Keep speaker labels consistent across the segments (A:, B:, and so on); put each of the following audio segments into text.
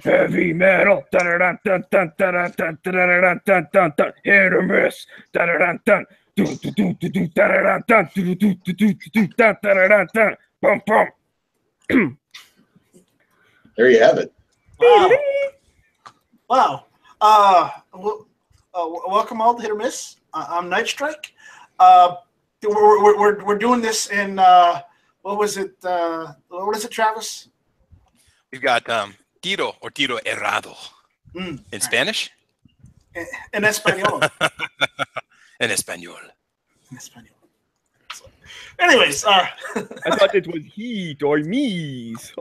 A: Heavy metal. Hit or miss.
B: There you have it.
C: Wow. Welcome all to Hit or Miss. I'm Night Strike. We're doing this in what was it? What is it, Travis?
D: We've got tiro or tiro errado in Spanish.
C: En español.
D: En español.
C: En español. Anyways,
A: I thought it was heat or me's.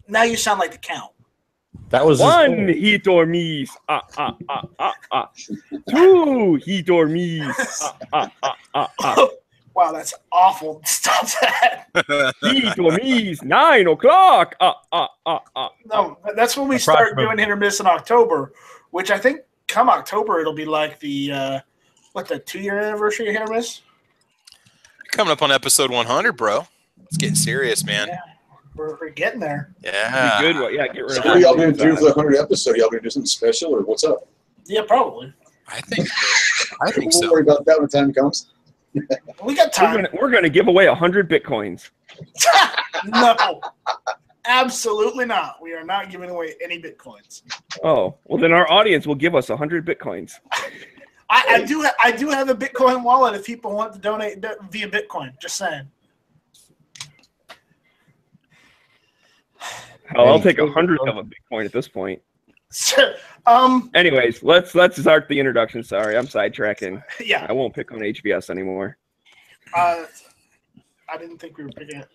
C: Now you sound like the Count.
E: That was
A: one heat or me's. Two heat or me's.
C: Wow, that's awful. Stop that.
A: Heat or me's. 9 o'clock.
C: No, that's when we start doing Hit or Miss in October, which I think come October it'll be like the the 2-year anniversary of Hit or Miss.
D: Coming up on episode 100, bro. It's getting serious, man.
C: Yeah, we're getting there.
D: Yeah.
A: Be good. Yeah, get rid of
B: what are y'all going to do for the 100th episode? Y'all going to do something special, or what's up?
C: Yeah, probably.
D: I think
B: We'll
D: so.
B: worry about that when time comes.
C: We got time.
A: We're gonna give away 100 bitcoins.
C: No, absolutely not. We are not giving away any bitcoins.
A: Oh, well then our audience will give us 100 bitcoins.
C: I do have a Bitcoin wallet if people want to donate via Bitcoin. Just saying.
A: I'll take 100 of a Bitcoin at this point. Anyways, let's start the introduction. Sorry, I'm sidetracking.
C: Yeah,
A: I won't pick on HBS anymore.
C: I didn't think we were picking it.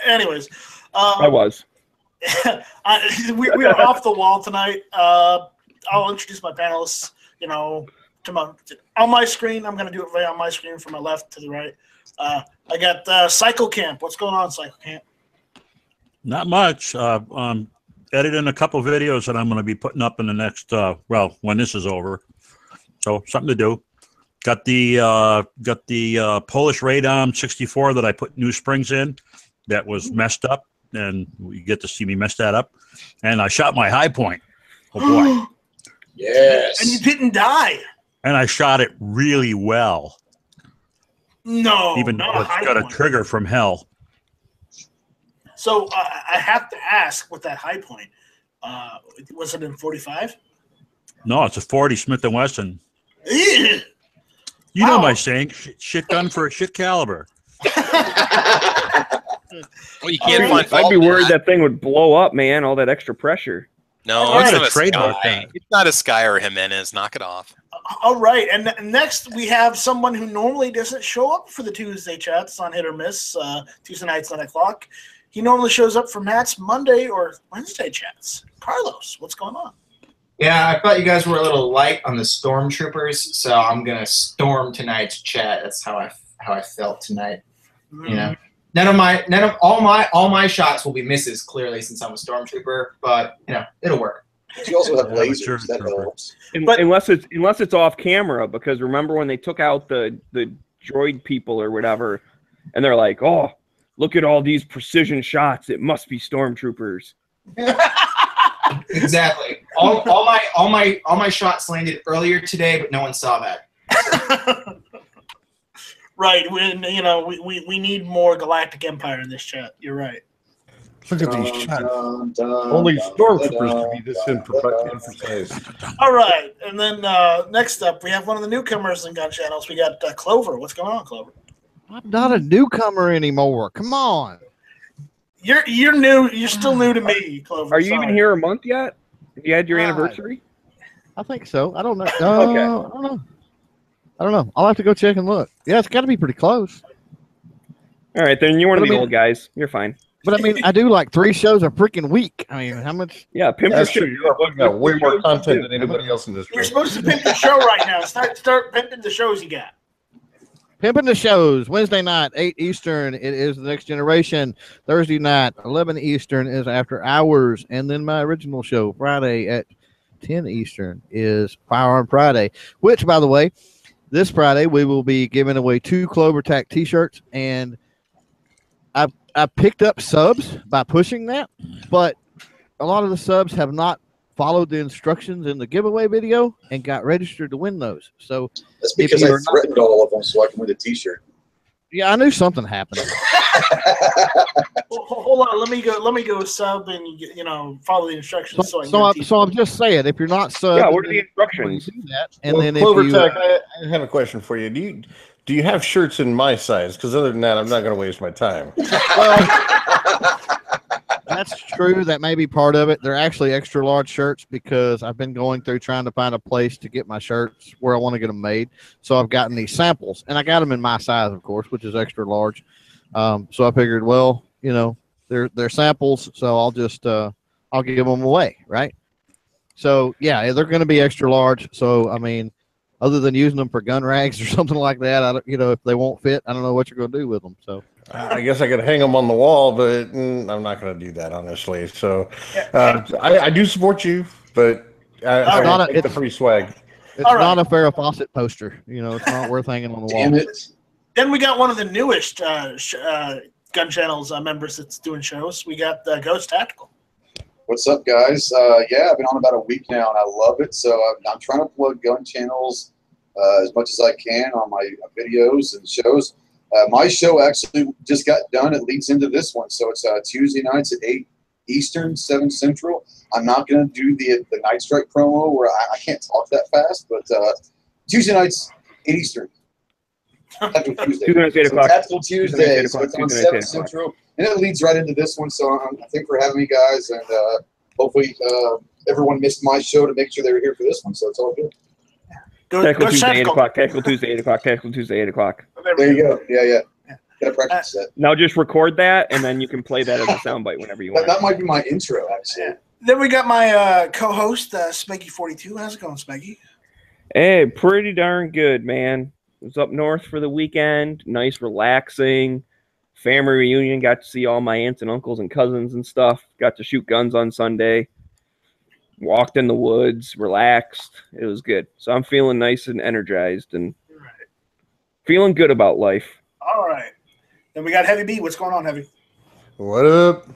C: Anyways,
A: I was.
C: we are off the wall tonight. I'll introduce my panelists. You know, on my screen. I'm going to do it right on my screen from my left to the right. I got Cycle Camp. What's going on, Cycle Camp?
F: Not much. Editing a couple videos that I'm going to be putting up in the next, when this is over. So something to do. Got the Polish Radom 64 that I put new springs in that was messed up, and you get to see me mess that up. And I shot my high point. Oh boy!
B: Yes.
C: And you didn't die.
F: And I shot it really well.
C: No,
F: even though it's got a trigger from hell.
C: So I have to ask, with that high point, was it in 45?
F: No, it's a 40 Smith & Wesson.
C: Ew.
F: You know my saying, shit gun for a shit caliber.
D: Well, you can't find.
A: I'd be worried that thing would blow up, man. All that extra pressure.
D: No, it's not a Sky. It's not a Sky or Jimenez. Knock it off.
C: All right, and next we have someone who normally doesn't show up for the Tuesday chats on Hit or Miss, Tuesday nights 9 o'clock. He normally shows up for Matt's Monday or Wednesday chats. Carlos, what's going on?
G: Yeah, I thought you guys were a little light on the stormtroopers, so I'm gonna storm tonight's chat. That's how I felt tonight. You know, all my shots will be misses clearly since I'm a stormtrooper, but you know it'll work.
B: You also have lasers. That helps.
A: Unless it's off camera, because remember when they took out the droid people or whatever, and they're like, oh, look at all these precision shots. It must be stormtroopers.
G: Exactly. All my shots landed earlier today, but no one saw that.
C: Right. When we need more Galactic Empire in this chat. You're right.
E: Look at these shots. Only stormtroopers can be this imprecise.
C: All right, and then next up we have one of the newcomers in gun channels. We got Clover. What's going on, Clover?
H: I'm not a newcomer anymore. Come on.
C: You're new. You're still new to me, Clover.
A: Are you even here a month yet? Have you had your anniversary?
H: I think so. I don't know.
A: Okay.
H: I don't know. I'll have to go check and look. Yeah, it's got to be pretty close.
A: All right, then you're one of the old guys. You're fine.
H: But I mean, I do like 3 shows a freaking week. I mean, how much?
A: Yeah, pimp your show.
E: You've got way more content than anybody else in this room.
C: You're supposed to pimp your show right now. Start pimping the shows you got.
H: Pimping the shows. Wednesday night, 8 Eastern. It is The Next Generation. Thursday night, 11 Eastern is After Hours. And then my original show, Friday at 10 Eastern, is Firearm Friday, which, by the way, this Friday we will be giving away 2 Clover Tack t-shirts. And I picked up subs by pushing that, but a lot of the subs have not followed the instructions in the giveaway video and got registered to win those. So
B: that's because I threatened all of them so I can win the t-shirt.
H: Yeah, I knew something happened.
C: Well, hold on, let me go sub and follow the instructions.
H: So I'm just saying, if you're not sub,
A: yeah, what are the instructions?
H: Do that, and
E: well,
H: then
E: Clover
H: if you,
E: Tech, I have a question for you. Do you have shirts in my size? Because other than that, I'm not going to waste my time.
H: well, that's true. That may be part of it. They're actually extra large shirts because I've been going through trying to find a place to get my shirts where I want to get them made. So I've gotten these samples, and I got them in my size, of course, which is extra large. So I figured, well, they're samples, so I'll just I'll give them away, right? So yeah, they're going to be extra large. So I mean, other than using them for gun rags or something like that, I don't, if they won't fit, I don't know what you're going to do with them. So
E: I guess I could hang them on the wall, but I'm not going to do that, honestly. So I do support you, but I won't take the free swag.
H: It's not a Farrah Fawcett poster. It's not worth hanging on the wall.
B: Damn it.
C: Then we got one of the newest Gun Channel's members that's doing shows. We got Ghost Tactical.
B: What's up, guys? Yeah, I've been on about a week now, and I love it. So I'm trying to plug gun channels as much as I can on my videos and shows. My show actually just got done. It leads into this one. So it's Tuesday nights at 8 Eastern, 7 Central. I'm not going to do the Night Strike promo where I can't talk that fast, but Tuesday nights, 8 Eastern. Tactical Tuesday. Tactical Tuesday. So it's on 7 Central. And it leads right into this one. So I thank you for having me, guys. And hopefully everyone missed my show to make sure they were here for this one. So it's all good.
A: Tactical Tuesday, 8 o'clock. Tactical Tuesday, 8 o'clock. Tactical Tuesday, 8 o'clock.
B: There you go. Yeah. Gotta practice that.
A: Now just record that, and then you can play that as a soundbite whenever you want.
B: That might be my intro, actually.
C: Yeah. Then we got my co-host, Smeggy42. How's it going, Smeggy?
A: Hey, pretty darn good, man. Was up north for the weekend. Nice, relaxing family reunion. Got to see all my aunts and uncles and cousins and stuff. Got to shoot guns on Sunday. Walked in the woods, relaxed. It was good. So I'm feeling nice and energized and feeling good about life.
C: All right. Then we got Heavy B. What's going on, Heavy?
E: What up?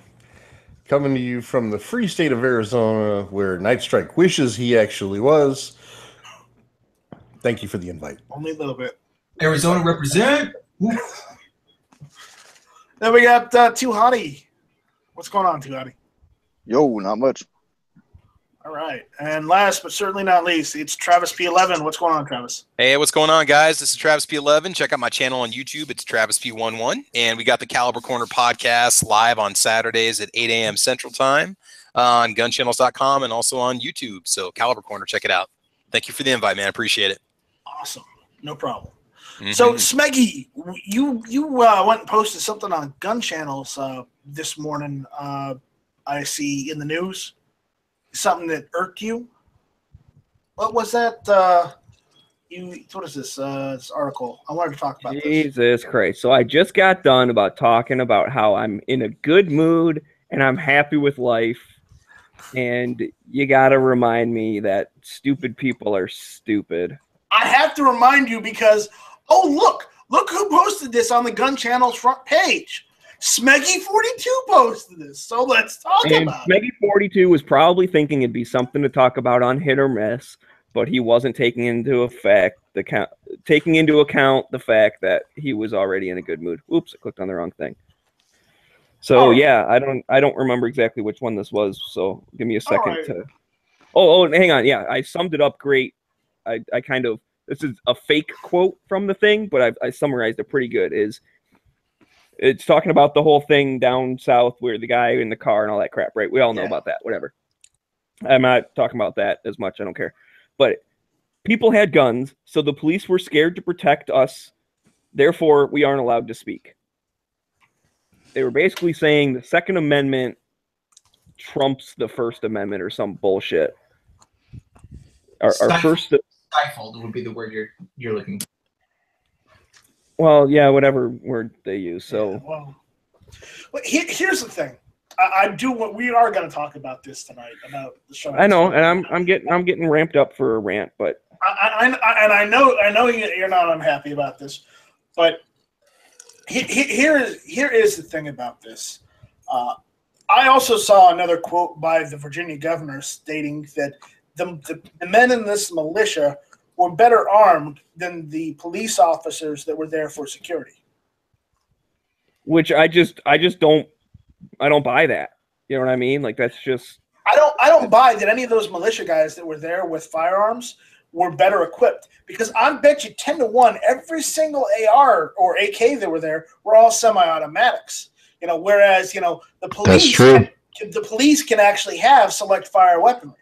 E: Coming to you from the free state of Arizona, where Night Strike wishes he actually was. Thank you for the invite.
C: Only a little bit.
G: Arizona represent.
C: Then we got Too Hottie. What's going on, Too Hottie?
I: Yo, not much.
C: All right. And last but certainly not least, it's Travis P11. What's going on, Travis?
D: Hey, what's going on, guys? This is Travis P11. Check out my channel on YouTube. It's Travis P11. And we got the Caliber Corner podcast live on Saturdays at 8 a.m. Central Time on gunchannels.com and also on YouTube. So Caliber Corner, check it out. Thank you for the invite, man. I appreciate it.
C: Awesome. No problem. So, Smeggy, you went and posted something on Gun Channels this morning. I see in the news. Something that irked you. What was that? What is this article? I wanted to talk about
A: Jesus Christ. So I just got done talking about how I'm in a good mood and I'm happy with life. And you got to remind me that stupid people are stupid.
C: I have to remind you because, look who posted this on the Gun Channel's front page. Smeggy42 posted this, so let's talk about it.
A: Smeggy42 was probably thinking it'd be something to talk about on Hit or Miss, but he wasn't taking into account the fact that he was already in a good mood. Oops, I clicked on the wrong thing. So yeah, I don't remember exactly which one this was. So give me a second to. Oh, hang on. Yeah, I summed it up great. I kind of, this is a fake quote from the thing, but I summarized it pretty good. It's talking about the whole thing down south where the guy in the car and all that crap, right? We all know about that, whatever. I'm not talking about that as much. I don't care. But people had guns, so the police were scared to protect us. Therefore, we aren't allowed to speak. They were basically saying the Second Amendment trumps the First Amendment or some bullshit. Our first...
G: Stifled would be the word you're looking for.
A: Well, yeah, whatever word they use. So,
C: yeah, well, here's the thing. I do what we are going to talk about this tonight about the show.
A: I know, and I'm getting ramped up for a rant, but
C: I know you're not unhappy about this, but here is the thing about this. I also saw another quote by the Virginia governor stating that the men in this militia were better armed than the police officers that were there for security.
A: which I just don't buy that. You know what I mean? Like that's just
C: I don't buy that any of those militia guys that were there with firearms were better equipped, because I bet you 10 to 1 every single AR or AK that were there were all semi-automatics. You know, whereas the police can actually have select fire weaponry.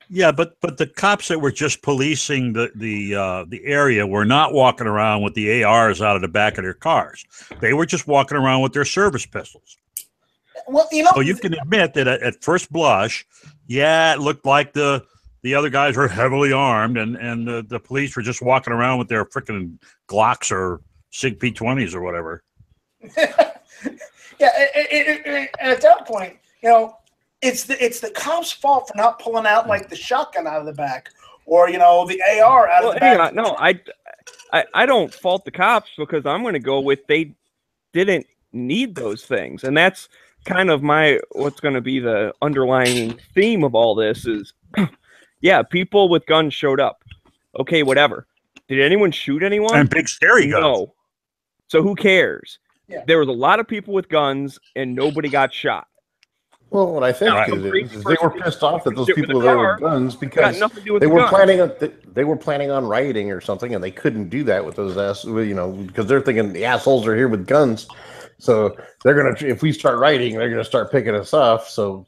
F: Yeah, but the cops that were just policing the area were not walking around with the ARs out of the back of their cars. They were just walking around with their service pistols.
C: Well,
F: so you can admit that at first blush, yeah, it looked like the other guys were heavily armed, and the police were just walking around with their freaking Glocks or SIG P20s or whatever.
C: Yeah, and at that point, it's the cops' fault for not pulling out like the shotgun out of the back, or the AR out of the back.
A: No, I don't fault the cops, because I'm going to go with they didn't need those things, and that's kind of what's going to be the underlying theme of all this is, yeah, people with guns showed up. Okay, whatever. Did anyone shoot anyone?
F: And big scary guns.
A: No. So who cares?
C: Yeah.
A: There was a lot of people with guns, and nobody got shot.
E: Well, what I think is they were pissed off that those people there with guns because they were planning on rioting or something, and they couldn't do that with those because they're thinking the assholes are here with guns, so they're gonna, if we start rioting, they're gonna start picking us off. So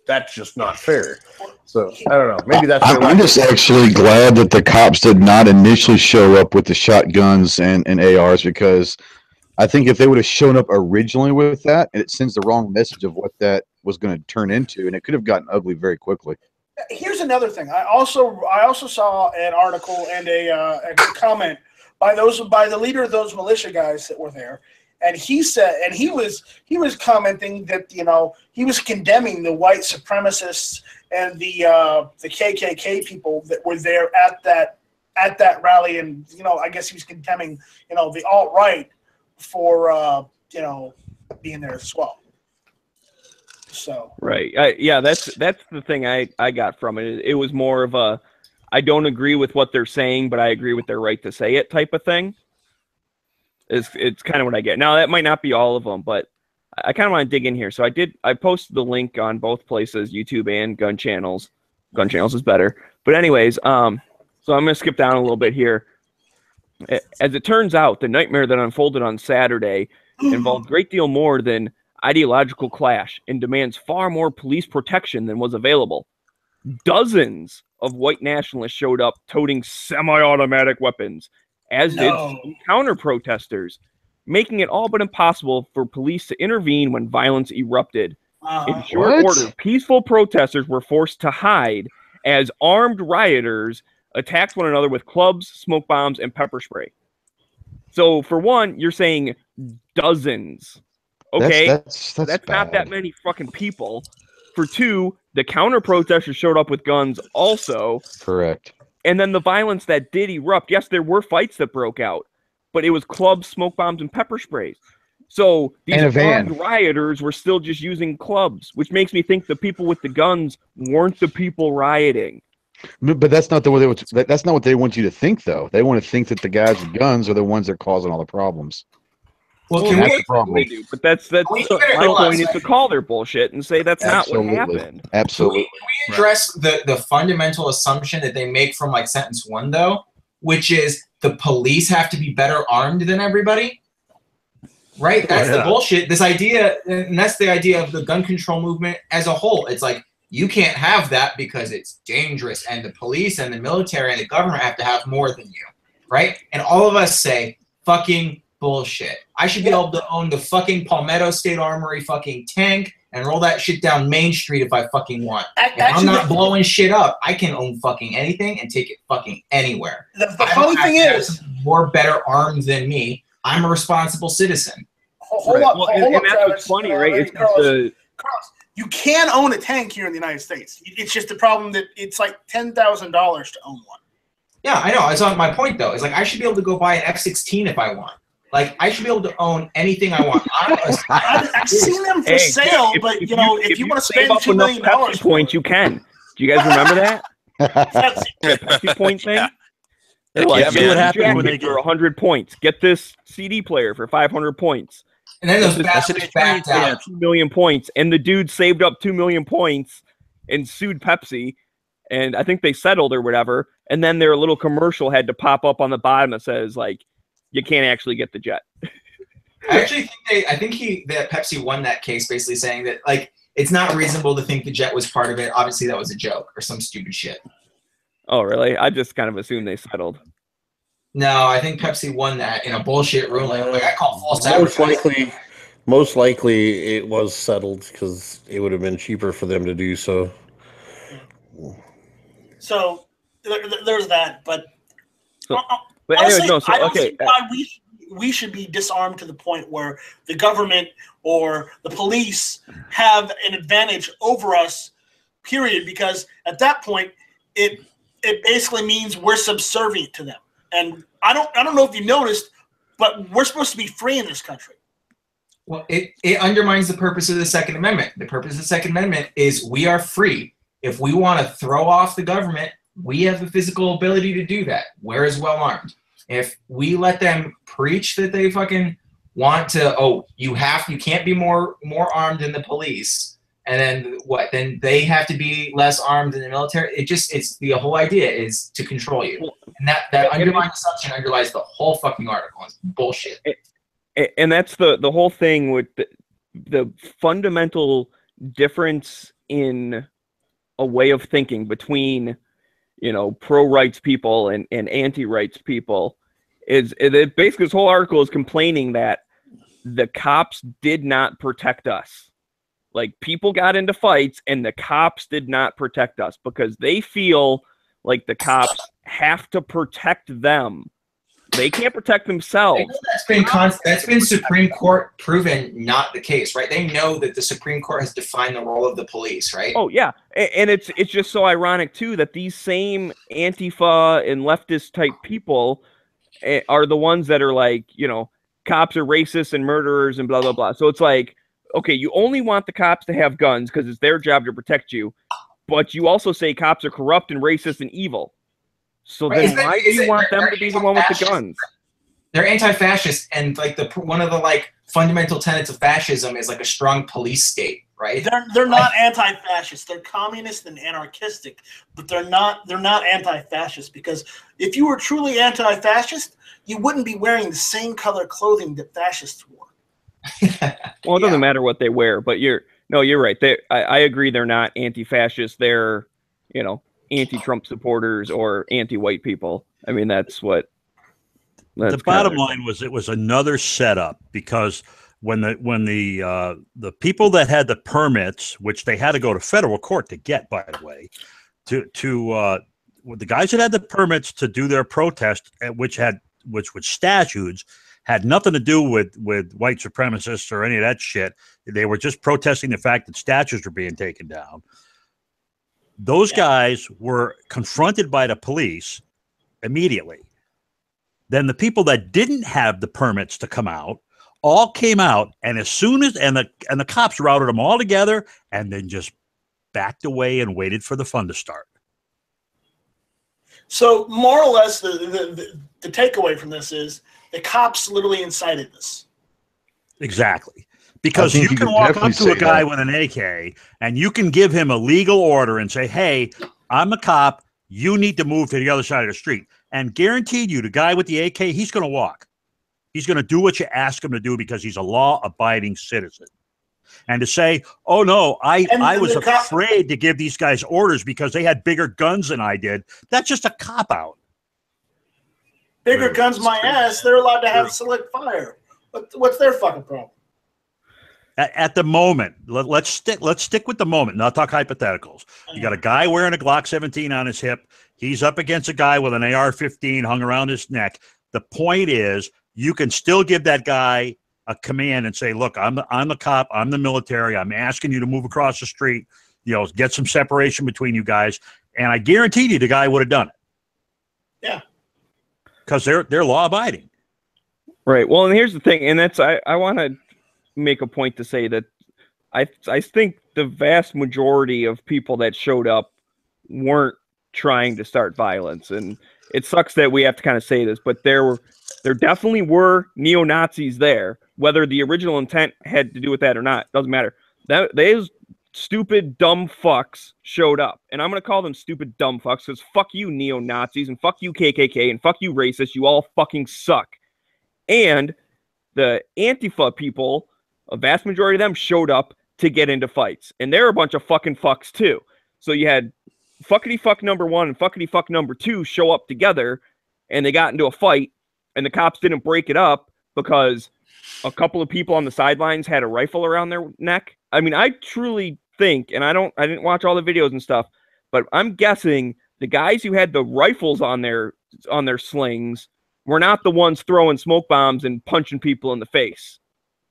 E: that's just not fair. So I don't know. Maybe that's.
I: I'm just actually glad that the cops did not initially show up with the shotguns and ARs, because I think if they would have shown up originally with that, it sends the wrong message of what that was going to turn into, and it could have gotten ugly very quickly.
C: Here's another thing. I also saw an article and a comment by the leader of those militia guys that were there, and he said, and he was commenting that he was condemning the white supremacists and the KKK people that were there at that rally, and I guess he was condemning the alt-right for being there as well. So
A: right, yeah, that's the thing I got from it. It was more of a, I don't agree with what they're saying, but I agree with their right to say it type of thing. It's kind of what I get. Now that might not be all of them, but I kind of want to dig in here. So I posted the link on both places, YouTube and Gun Channels. Gun Channels is better, but anyways, so I'm gonna skip down a little bit here. As it turns out, the nightmare that unfolded on Saturday involved a great deal more than ideological clash and demands far more police protection than was available. Dozens of white nationalists showed up toting semi-automatic weapons, as did some counter-protesters, making it all but impossible for police to intervene when violence erupted. In short order, peaceful protesters were forced to hide as armed rioters attacked one another with clubs, smoke bombs, and pepper spray. So, for one, you're saying dozens. Okay, that's not that many fucking people. For two, the counter-protesters showed up with guns also.
I: Correct.
A: And then the violence that did erupt, yes, there were fights that broke out, but it was clubs, smoke bombs, and pepper sprays. So these armed rioters were still just using clubs, which makes me think the people with the guns weren't the people rioting.
I: But that's not the way that's not what they want you to think, though. They want to think that the guys with guns are the ones that are causing all the problems.
A: Well, that's the problem. They do, but that's my point is to call their bullshit and say that's not what happened.
I: Absolutely.
G: Can we address the fundamental assumption that they make from like sentence 1, though, which is the police have to be better armed than everybody? Right? That's the bullshit. This idea, and that's the idea of the gun control movement as a whole. It's like, you can't have that because it's dangerous, and the police and the military and the government have to have more than you, right? And all of us say, fucking Bullshit. I should be able to own the fucking Palmetto State Armory fucking tank and roll that shit down Main Street if I fucking want. If I'm not blowing shit up, I can own fucking anything and take it fucking anywhere.
C: The funny thing is,
G: more better armed than me. I'm a responsible citizen.
C: Hold up,
A: Travis. Funny, right? It's
C: Carlos, you can own a tank here in the United States. It's just the problem that it's like $10,000 to own one.
G: Yeah, I know. That's not my point, though. It's like I should be able to go buy an F-16 if I want. Like, I should be able to own anything I want.
C: I've seen them for sale, but, you know, if you want to spend $2 million
A: points, you can. Do you guys remember that? Pepsi point thing? They're like, see what happens when they get 100 points. Get this CD player for 500 points.
G: And then those bastards backed out.
A: 2 million points. And the dude saved up 2 million points and sued Pepsi. And I think they settled or whatever. And then their little commercial had to pop up on the bottom that says, like, you can't actually get the jet.
G: I actually think that Pepsi won that case, basically saying that, like, it's not reasonable to think the jet was part of it. Obviously, that was a joke or some stupid shit.
A: Oh, really? I just kind of assumed they settled.
G: No, I think Pepsi won that in a bullshit ruling. Like, I call false advertising.
E: Most likely it was settled because it would have been cheaper for them to do so.
C: So there's that, but
A: honestly,
C: anyway, I don't see why we should be disarmed to the point where the government or the police have an advantage over us, period, because at that point it basically means we're subservient to them. And I don't know if you noticed, but we're supposed to be free in this country.
G: Well, it undermines the purpose of the Second Amendment. The purpose of the Second Amendment is we are free. If we want to throw off the government, we have the physical ability to do that. We're as well armed. If we let them preach that they fucking want to, you can't be more armed than the police, and then what? Then they have to be less armed than the military. It's the whole idea is to control you, and that underlying assumption underlies the whole fucking article. It's bullshit.
A: And that's the whole thing with the fundamental difference in a way of thinking between, you know, pro-rights people and anti-rights people is basically this whole article is complaining that the cops did not protect us. Like, people got into fights and the cops did not protect us because they feel like the cops have to protect them. They can't protect themselves.
G: That's been Supreme Court proven not the case, right? They know that the Supreme Court has defined the role of the police, right?
A: Oh yeah, and it's just so ironic too that these same Antifa and leftist type people are the ones that are like, you know, cops are racist and murderers and blah blah blah. So it's like, okay, you only want the cops to have guns because it's their job to protect you, but you also say cops are corrupt and racist and evil. So then why do you want them to be the one with the guns?
G: They're anti-fascist, and like one of the like fundamental tenets of fascism is like a strong police state, right?
C: They're not anti-fascist. They're communist and anarchistic, but they're not anti-fascist, because if you were truly anti-fascist, you wouldn't be wearing the same color clothing that fascists wore.
A: Well, it doesn't matter what they wear, but you're right. I agree. They're not anti-fascist. They're, you know, anti-Trump supporters or anti-white people. I mean, that's what.
F: The bottom line was it was another setup, because when the people that had the permits, which they had to go to federal court to get, by the way, the guys that had the permits to do their protest, which was statutes, had nothing to do with white supremacists or any of that shit. They were just protesting the fact that statues were being taken down. Those guys were confronted by the police immediately. Then the people that didn't have the permits to come out all came out, and as soon as the cops routed them all together and then just backed away and waited for the fun to start.
C: So more or less, the takeaway from this is the cops literally incited this.
F: Exactly. Because you can walk up to a guy with an AK and you can give him a legal order and say, hey, I'm a cop. You need to move to the other side of the street. And guaranteed you, the guy with the AK, he's going to walk. He's going to do what you ask him to do because he's a law-abiding citizen. And to say, oh, no, I was afraid to give these guys orders because they had bigger guns than I did, that's just a cop-out.
C: Bigger guns, my ass. They're allowed to have select fire. What's their fucking problem?
F: At the moment, let's stick with the moment, not talk hypotheticals. You got a guy wearing a Glock 17 on his hip. He's up against a guy with an AR-15 hung around his neck. The point is, you can still give that guy a command and say, look, I'm the cop, I'm the military, I'm asking you to move across the street, get some separation between you guys. And I guarantee you the guy would have done it.
C: Yeah.
F: Because they're law abiding.
A: Right. Well, and here's the thing, and that's I want to make a point to say that I think the vast majority of people that showed up weren't trying to start violence, and it sucks that we have to kind of say this, but there definitely were neo-Nazis there. Whether the original intent had to do with that or not doesn't matter. Those stupid dumb fucks showed up, and I'm gonna call them stupid dumb fucks because fuck you neo-Nazis and fuck you KKK and fuck you racists. You all fucking suck. And the Antifa people, a vast majority of them showed up to get into fights. And they're a bunch of fucking fucks too. So you had fuckity fuck number 1 and fuckity fuck number 2 show up together, and they got into a fight, and the cops didn't break it up because a couple of people on the sidelines had a rifle around their neck. I mean, I truly think, and I didn't watch all the videos and stuff, but I'm guessing the guys who had the rifles on their slings were not the ones throwing smoke bombs and punching people in the face.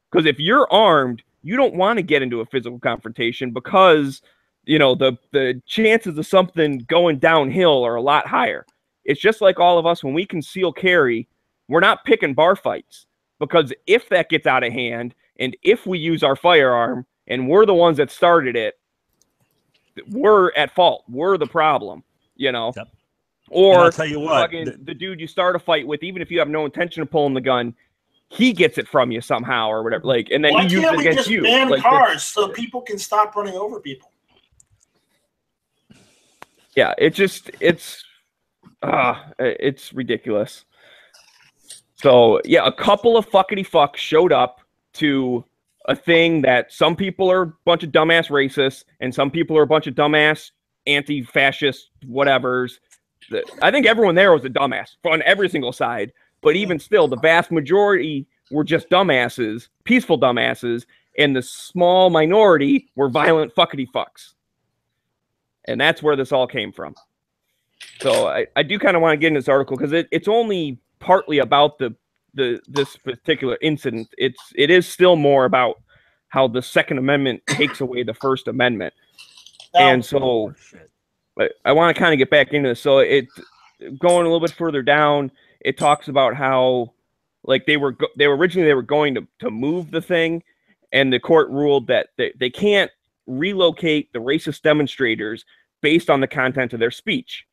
A: Because if you're armed, you don't want to get into a physical confrontation because, the chances of something going downhill are a lot higher. It's just like all of us, when we conceal carry, we're not picking bar fights. Because if that gets out of hand, and if we use our firearm, and we're the ones that started it, we're at fault. We're the problem, Yep. Or
F: I'll tell you what,
A: the dude you start a fight with, even if you have no intention of pulling the gun, he gets it from you somehow or whatever. And then he uses it against you.
C: Why can't we just ban cars so people can stop running over people?
A: Yeah, it's ridiculous. So yeah, a couple of fuckity fucks showed up to a thing that some people are a bunch of dumbass racists and some people are a bunch of dumbass anti-fascist whatevers. I think everyone there was a dumbass on every single side, but even still, the vast majority were just dumbasses, peaceful dumbasses, and the small minority were violent fuckity fucks. And that's where this all came from. So I do kind of want to get in this article because it's only partly about this particular incident. It is still more about how the Second Amendment takes away the First Amendment. And so I want to kind of get back into this. So going a little bit further down, it talks about how they were originally going to move the thing, and the court ruled that they can't relocate the racist demonstrators based on the content of their speech.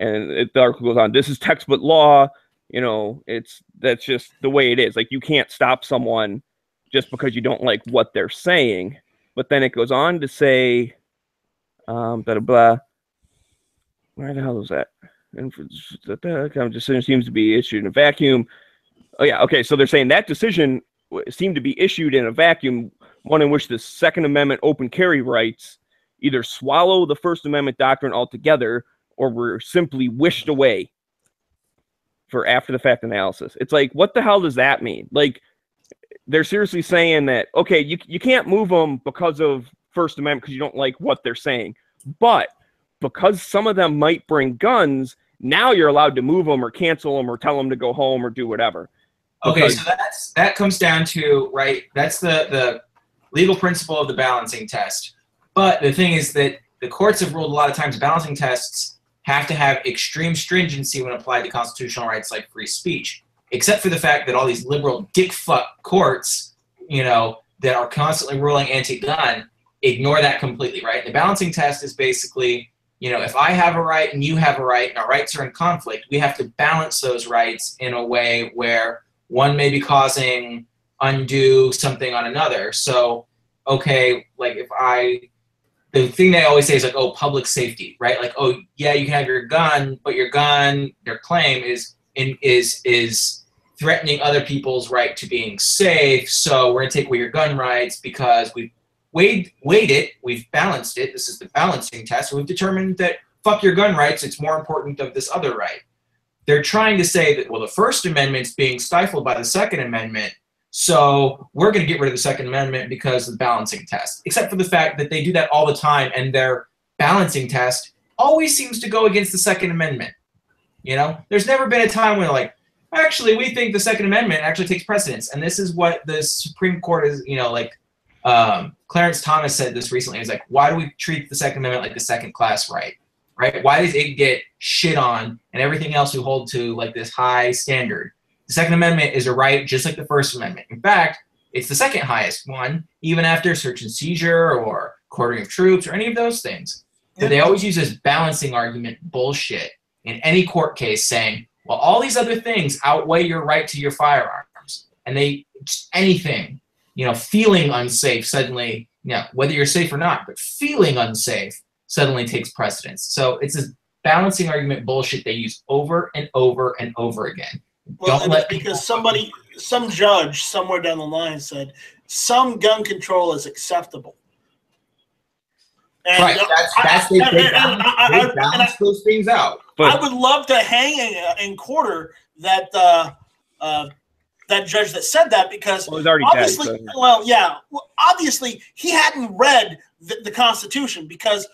A: And the article goes on, this is textbook law, that's just the way it is. You can't stop someone just because you don't like what they're saying. But then it goes on to say, blah, blah, blah. Where the hell is that? And the decision seems to be issued in a vacuum. Oh, yeah. Okay. So they're saying that decision seemed to be issued in a vacuum, one in which the Second Amendment open carry rights either swallow the First Amendment doctrine altogether or were simply wished away for after the fact analysis. It's what the hell does that mean? They're seriously saying that, okay, you can't move them because of First Amendment because you don't like what they're saying. But because some of them might bring guns, now you're allowed to move them or cancel them or tell them to go home or do whatever.
G: Okay, so that comes down to, right, that's the legal principle of the balancing test. But the thing is that the courts have ruled a lot of times balancing tests have to have extreme stringency when applied to constitutional rights like free speech, except for the fact that all these liberal dick-fuck courts, that are constantly ruling anti-gun, ignore that completely, right? The balancing test is basically, if I have a right and you have a right and our rights are in conflict, we have to balance those rights in a way where one may be causing undue something on another. So, okay, the thing they always say is oh, public safety, right? Oh, yeah, you can have your gun, but your gun, their claim is threatening other people's right to being safe. So we're gonna take away your gun rights because we've weighed it, we've balanced it. This is the balancing test. We've determined that fuck your gun rights, it's more important of this other right. They're trying to say that, well, the First Amendment's being stifled by the Second Amendment, So we're going to get rid of the Second Amendment because of the balancing test, except for the fact that they do that all the time, and their balancing test always seems to go against the Second Amendment. You know, there's never been a time when like, actually, we think the Second Amendment actually takes precedence, and this is what the Supreme Court is. You know, like Clarence Thomas said this recently. He's like, why do we treat the Second Amendment like a second-class right? Right? Why does it get shit on, and everything else we hold to like this high standard? The Second Amendment is a right just like the First Amendment. In fact, it's the second highest one, even after search and seizure or quartering of troops or any of those things. But they always use this balancing argument bullshit in any court case saying, well, all these other things outweigh your right to your firearms. And they, just anything, you know, feeling unsafe suddenly, yeah, whether you're safe or not, but feeling unsafe suddenly takes precedence. So it's this balancing argument bullshit they use over and over and over again.
C: Well, don't let because some judge somewhere down the line said some gun control is acceptable. And
G: right, they balance those things out.
C: But I would love to hang and quarter that that judge that said that, because
A: well, already
C: obviously,
A: dead, so.
C: well, yeah, obviously he hadn't read the Constitution, because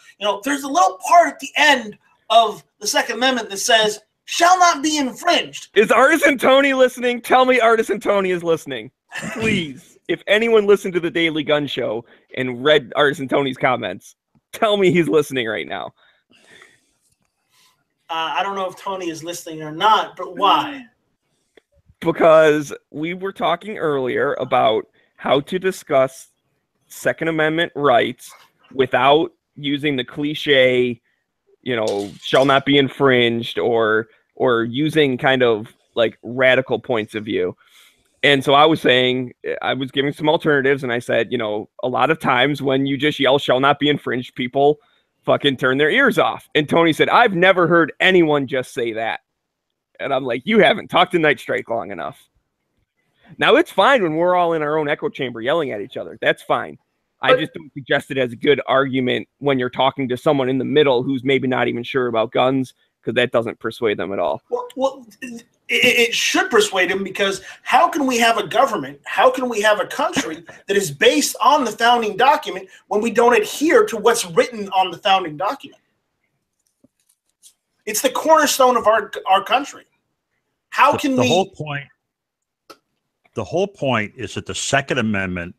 C: there's a little part at the end of the Second Amendment that says shall not be infringed.
A: Is Artisan Tony listening? Tell me Artisan Tony is listening. Please. If anyone listened to the Daily Gun Show and read Artisan Tony's comments, tell me he's listening right now.
C: I don't know if Tony is listening or not, but why?
A: Because we were talking earlier about how to discuss Second Amendment rights without using the cliche, shall not be infringed, or using kind of like radical points of view. And so I was saying, I was giving some alternatives, and I said, a lot of times when you just yell shall not be infringed, people fucking turn their ears off. And Tony said, I've never heard anyone just say that. And I'm like, you haven't talked to Night Strike long enough. Now, it's fine when we're all in our own echo chamber yelling at each other. That's fine. I just don't suggest it as a good argument when you're talking to someone in the middle who's maybe not even sure about guns, because that doesn't persuade them at all.
C: Well, it should persuade them, because how can we have a government, how can we have a country that is based on the founding document when we don't adhere to what's written on the founding document? It's the cornerstone of our country. How can we...
F: The whole point is that the Second Amendment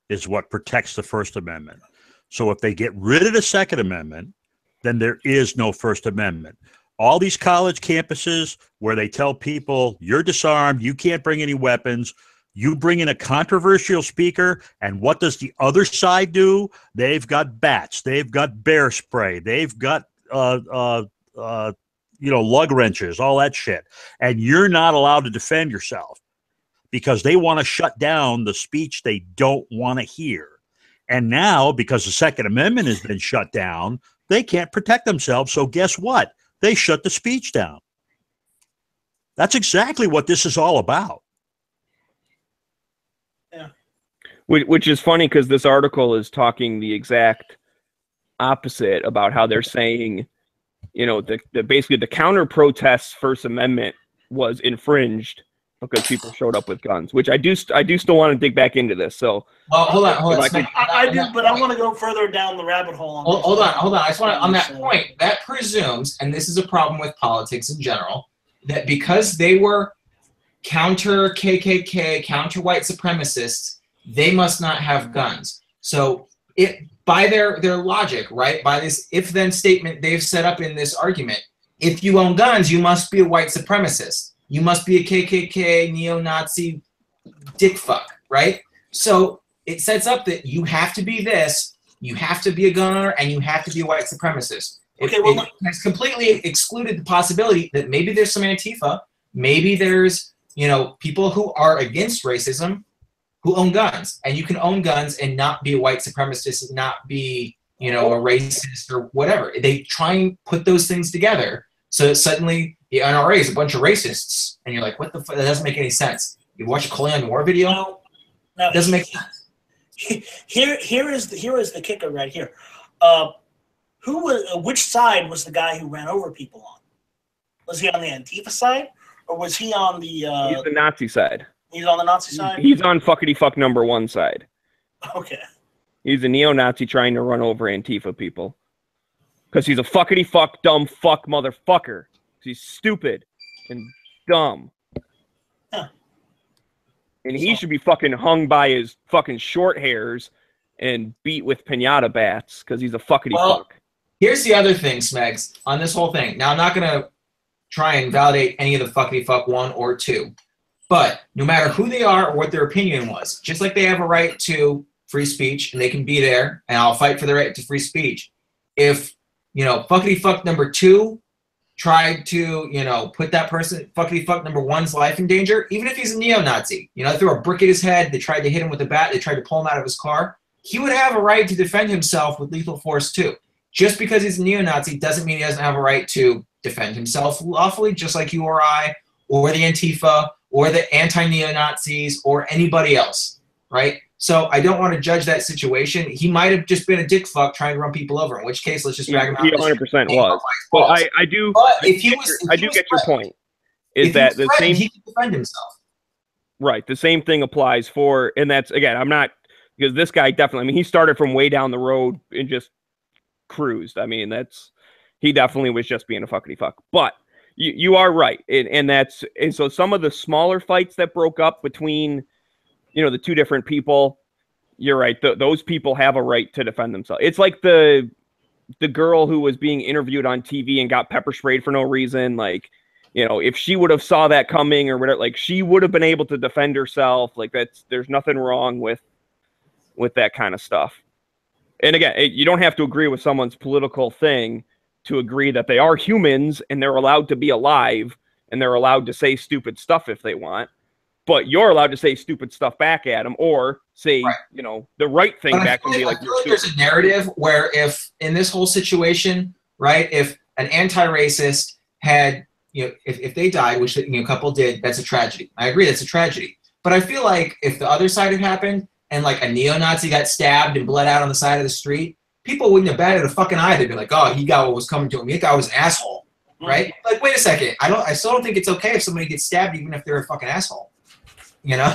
F: is what protects the First Amendment. So if they get rid of the Second Amendment, then there is no First Amendment. All these college campuses where they tell people you're disarmed, you can't bring any weapons, you bring in a controversial speaker, and what does the other side do? They've got bats, they've got bear spray, they've got lug wrenches, all that shit. And you're not allowed to defend yourself, because they want to shut down the speech they don't want to hear. And now, because the Second Amendment has been shut down, they can't protect themselves. So guess what? They shut the speech down. That's exactly what this is all about.
C: Yeah.
A: Which is funny, because this article is talking the exact opposite about how they're saying, basically the counter-protest First Amendment was infringed because people showed up with guns, which I do still want to dig back into this. So,
G: well, hold on.
C: I do, but I want to go further down the rabbit hole.
G: Hold on. I just want to, on that point, that presumes, and this is a problem with politics in general, that because they were counter KKK, counter white supremacists, they must not have guns. So, by their logic, right, by this if-then statement they've set up in this argument, if you own guns, you must be a white supremacist. You must be a KKK, neo-Nazi dick fuck, right? So it sets up that you have to be this, you have to be a gun owner, and you have to be a white supremacist. It has completely excluded the possibility that maybe there's some Antifa, maybe there's, people who are against racism who own guns. And you can own guns and not be a white supremacist, and not be, a racist or whatever. They try and put those things together so that suddenly the NRA is a bunch of racists, and you're like, what the fuck? That doesn't make any sense. You watch a Cleon Moore video?
C: No,
G: it doesn't make sense.
C: Here is the kicker right here. Which side was the guy who ran over people on? Was he on the Antifa side, or was he on the...
A: He's the Nazi side.
C: He's on the Nazi side?
A: He's on fuckity fuck number 1 side.
C: Okay.
A: He's a neo-Nazi trying to run over Antifa people. Because he's a fuckity fuck dumb fuck motherfucker. He's stupid and dumb.
C: Huh.
A: And he should be fucking hung by his fucking short hairs and beat with pinata bats because he's a fuckity fuck.
G: Here's the other thing, Smegs, on this whole thing. Now, I'm not going to try and validate any of the fuckity fuck 1 or 2. But no matter who they are or what their opinion was, just like they have a right to free speech and they can be there, and I'll fight for the right to free speech. If, you know, fuckity fuck number 2 tried to, you know, put that person, fuckity fuck number 1's life in danger, even if he's a neo-Nazi, you know, they threw a brick at his head, they tried to hit him with a bat, they tried to pull him out of his car, he would have a right to defend himself with lethal force too. Just because he's a neo-Nazi doesn't mean he doesn't have a right to defend himself lawfully, just like you or I, or the Antifa, or the anti-neo-Nazis, or anybody else, right? So I don't want to judge that situation. He might have just been a dick fuck trying to run people over, in which case let's just drag him out.
A: He 100% was. But I do get your point. Is that the same?
G: He can defend himself.
A: Right. The same thing applies for, and that's, again, I'm not, because this guy definitely, I mean, he started from way down the road and just cruised. I mean, he definitely was just being a fuckity fuck. But you are right. And so some of the smaller fights that broke up between, you know, the 2 different people, you're right. Those people have a right to defend themselves. It's like the girl who was being interviewed on TV and got pepper sprayed for no reason. Like, you know, if she would have saw that coming or whatever, like she would have been able to defend herself. Like there's nothing wrong with that kind of stuff. And again, you don't have to agree with someone's political thing to agree that they are humans and they're allowed to be alive and they're allowed to say stupid stuff if they want. But you're allowed to say stupid stuff back at them or say, you know, the right thing back and be like,
G: I feel like there's a narrative where if in this whole situation, right, if an anti-racist had, you know, if they died, which, you know, a couple did, that's a tragedy. I agree, that's a tragedy. But I feel like if the other side had happened and like a neo-Nazi got stabbed and bled out on the side of the street, people wouldn't have batted a fucking eye. They'd be like, oh, he got what was coming to him. That guy was an asshole, right? Like, wait a second. I still don't think it's okay if somebody gets stabbed even if they're a fucking asshole. You know,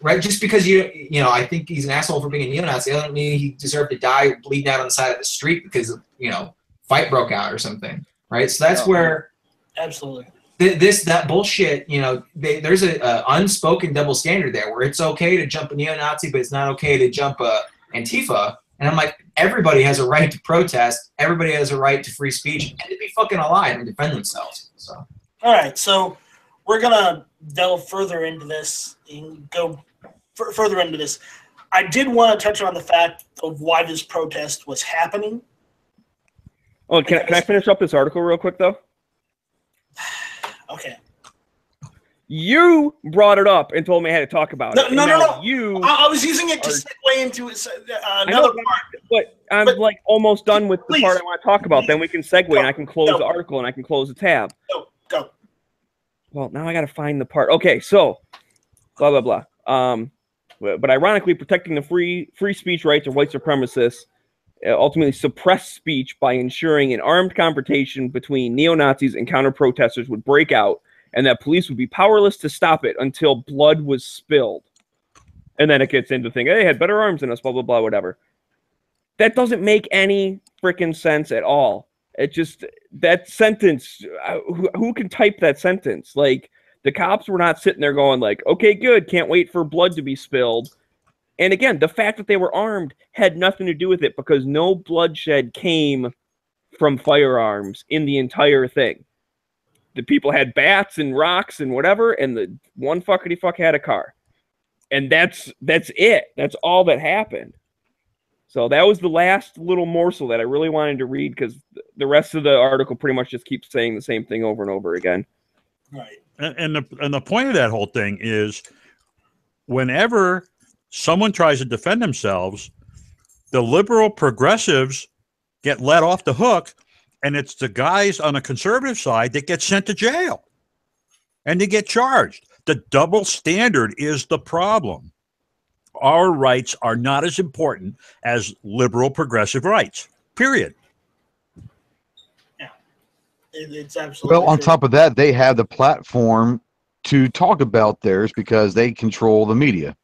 G: right? Just because you know, I think he's an asshole for being a neo-Nazi, I don't mean he deserved to die bleeding out on the side of the street because, you know, fight broke out or something, right? So that's where
C: absolutely
G: that bullshit. You know, there's a unspoken double standard there where it's okay to jump a neo-Nazi, but it's not okay to jump a Antifa. And I'm like, everybody has a right to protest. Everybody has a right to free speech and to be fucking alive and defend themselves. So,
C: all right, so we're gonna delve further into this and go further into this. I did want to touch on the fact of why this protest was happening.
A: Oh, can I finish up this article real quick though?
C: Okay.
A: You brought it up and told me I had to talk about it.
C: No.
A: I
C: was using it to segue into another part.
A: But I'm like almost done with the part I want to talk about. Then we can segue and I can close the article and I can close the tab.
C: Go.
A: Well, now I got to find the part. Okay, so blah, blah, blah. But ironically, protecting the free speech rights of white supremacists ultimately suppressed speech by ensuring an armed confrontation between neo-Nazis and counter-protesters would break out and that police would be powerless to stop it until blood was spilled. And then it gets into thinking, hey, they had better arms than us, blah, blah, blah, whatever. That doesn't make any freaking sense at all. It just, that sentence, who can type that sentence? Like, the cops were not sitting there going like, okay, good, can't wait for blood to be spilled. And again, the fact that they were armed had nothing to do with it because no bloodshed came from firearms in the entire thing. The people had bats and rocks and whatever, and the one fuckity fuck had a car. And that's it. That's all that happened. So that was the last little morsel that I really wanted to read because the rest of the article pretty much just keeps saying the same thing over and over again.
C: Right.
F: And the point of that whole thing is whenever someone tries to defend themselves, the liberal progressives get let off the hook, and it's the guys on the conservative side that get sent to jail and they get charged. The double standard is the problem. Our rights are not as important as liberal progressive rights, period.
C: Yeah, it's absolutely
I: well, on top of that, they have the platform to talk about theirs because they control the media.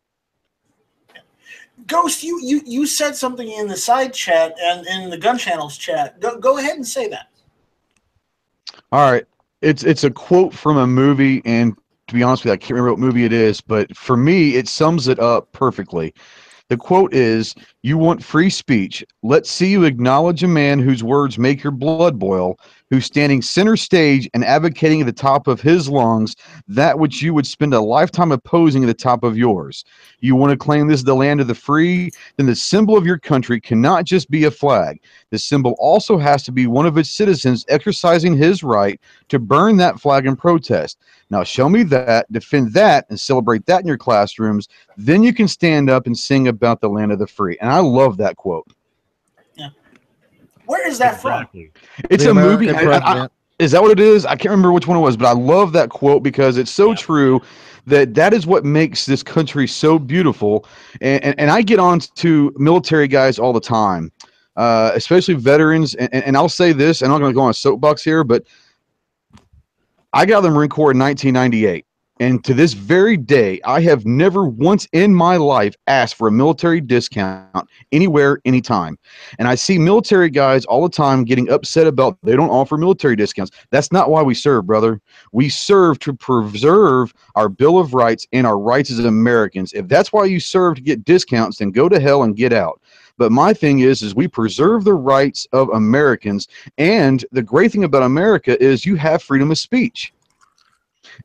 C: Ghost, you said something in the side chat and in the Gun Channels chat. Go ahead and say that.
I: All right. It's a quote from a movie, and to be honest with you, I can't remember what movie it is, but for me, it sums it up perfectly. The quote is, "You want free speech. Let's see you acknowledge a man whose words make your blood boil, who's standing center stage and advocating at the top of his lungs that which you would spend a lifetime opposing at the top of yours. You want to claim this is the land of the free? Then the symbol of your country cannot just be a flag. The symbol also has to be one of its citizens exercising his right to burn that flag in protest. Now show me that, defend that, and celebrate that in your classrooms. Then you can stand up and sing about the land of the free." And I love that quote.
C: Yeah. Where is that from?
I: It's a movie. Is that what it is? I can't remember which one it was, but I love that quote because it's so true that is what makes this country so beautiful. And I get on to military guys all the time, especially veterans. And I'll say this, and I'm not going to go on a soapbox here, but I got out of the Marine Corps in 1998. And to this very day, I have never once in my life asked for a military discount anywhere, anytime. And I see military guys all the time getting upset about they don't offer military discounts. That's not why we serve, brother. We serve to preserve our Bill of Rights and our rights as Americans. If that's why you serve to get discounts, then go to hell and get out. But my thing is we preserve the rights of Americans. And the great thing about America is you have freedom of speech.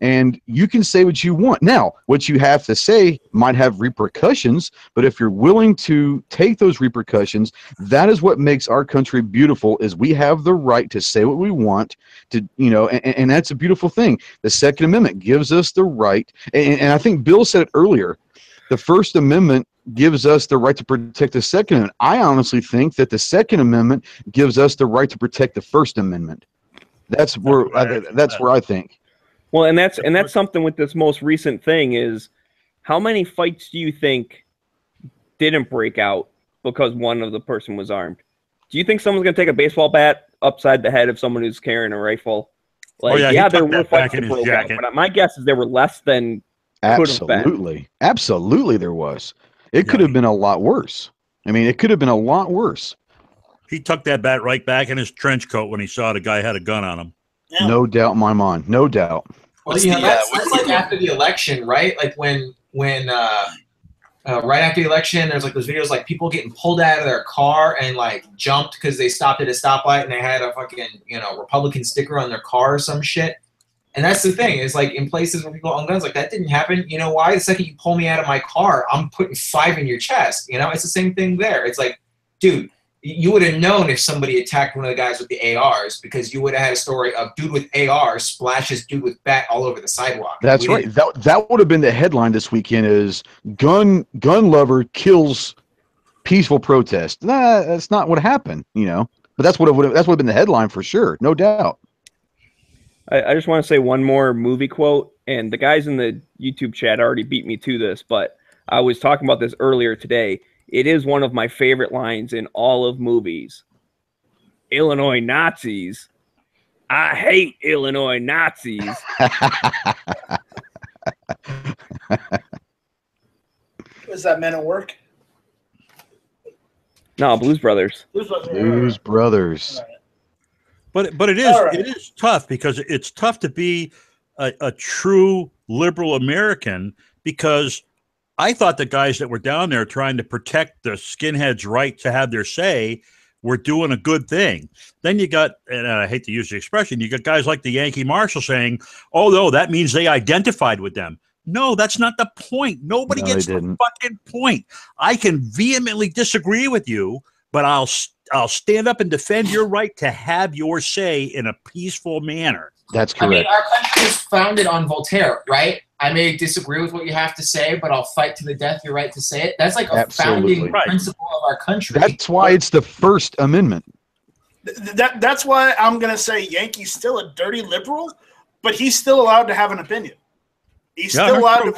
I: And you can say what you want. Now, what you have to say might have repercussions, but if you're willing to take those repercussions, that is what makes our country beautiful, is we have the right to say what we want to, you know, and that's a beautiful thing. The Second Amendment gives us the right, and I think Bill said it earlier, the First Amendment gives us the right to protect the Second Amendment. I honestly think that the Second Amendment gives us the right to protect the First Amendment. That's where I think.
A: Well, and that's something with this most recent thing is, how many fights do you think didn't break out because one of the person was armed? Do you think someone's going to take a baseball bat upside the head of someone who's carrying a rifle? Like, yeah, there were fights that broke out, but my guess is there were less than could have been.
I: Absolutely there was. It could have been a lot worse. I mean, it could have been a lot worse.
F: He tucked that bat right back in his trench coat when he saw the guy had a gun on him.
C: Yeah.
I: No doubt in my mind. No doubt.
G: Well, you know, that's like after the election, right? Like when right after the election, there's like those videos like people getting pulled out of their car and like jumped because they stopped at a stoplight and they had a fucking, you know, Republican sticker on their car or some shit. And that's the thing, is like in places where people own guns, like that didn't happen. You know why? The second you pull me out of my car, I'm putting 5 in your chest. You know, it's the same thing there. It's like, dude, you would have known if somebody attacked one of the guys with the ARs, because you would have had a story of dude with AR splashes dude with bat all over the sidewalk.
I: That's right. That would have been the headline this weekend, is gun lover kills peaceful protest. Nah, that's not what happened, you know. But that's what would have been the headline for sure, no doubt.
A: I just want to say one more movie quote, and the guys in the YouTube chat already beat me to this, but I was talking about this earlier today. It is one of my favorite lines in all of movies. Illinois Nazis. I hate Illinois Nazis.
C: Was that Men at Work?
A: No, Blues Brothers.
I: Blues Brothers.
F: But it is tough, because it's tough to be a true liberal American, because I thought the guys that were down there trying to protect the skinheads' right to have their say were doing a good thing. Then you got, and I hate to use the expression, you got guys like the Yankee Marshal saying, oh, no, that means they identified with them. No, that's not the point. Nobody gets the fucking point. I can vehemently disagree with you, but I'll stand up and defend your right to have your say in a peaceful manner.
I: That's correct.
G: I mean, our country is founded on Voltaire, right? I may disagree with what you have to say, but I'll fight to the death your right to say it. That's like a founding principle of our country.
I: That's why it's the First Amendment.
C: That's why I'm going to say Yankee's still a dirty liberal, but he's still allowed to have an opinion. He's still allowed to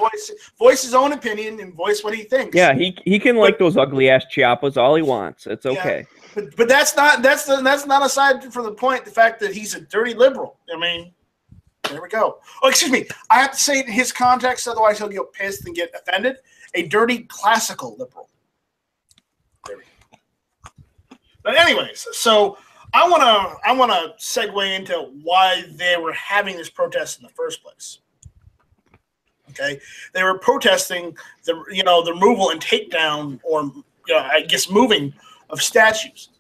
C: voice his own opinion and voice what he thinks.
A: Yeah, he can like those ugly ass Chiapas all he wants. It's okay.
C: Yeah, but that's not aside from the point, the fact that he's a dirty liberal. I mean, There we go. Oh, excuse me. I have to say it in his context, otherwise he'll get pissed and get offended. A dirty classical liberal. There we go. But anyways, so I wanna segue into why they were having this protest in the first place. Okay, they were protesting the removal and takedown, or I guess moving of statues.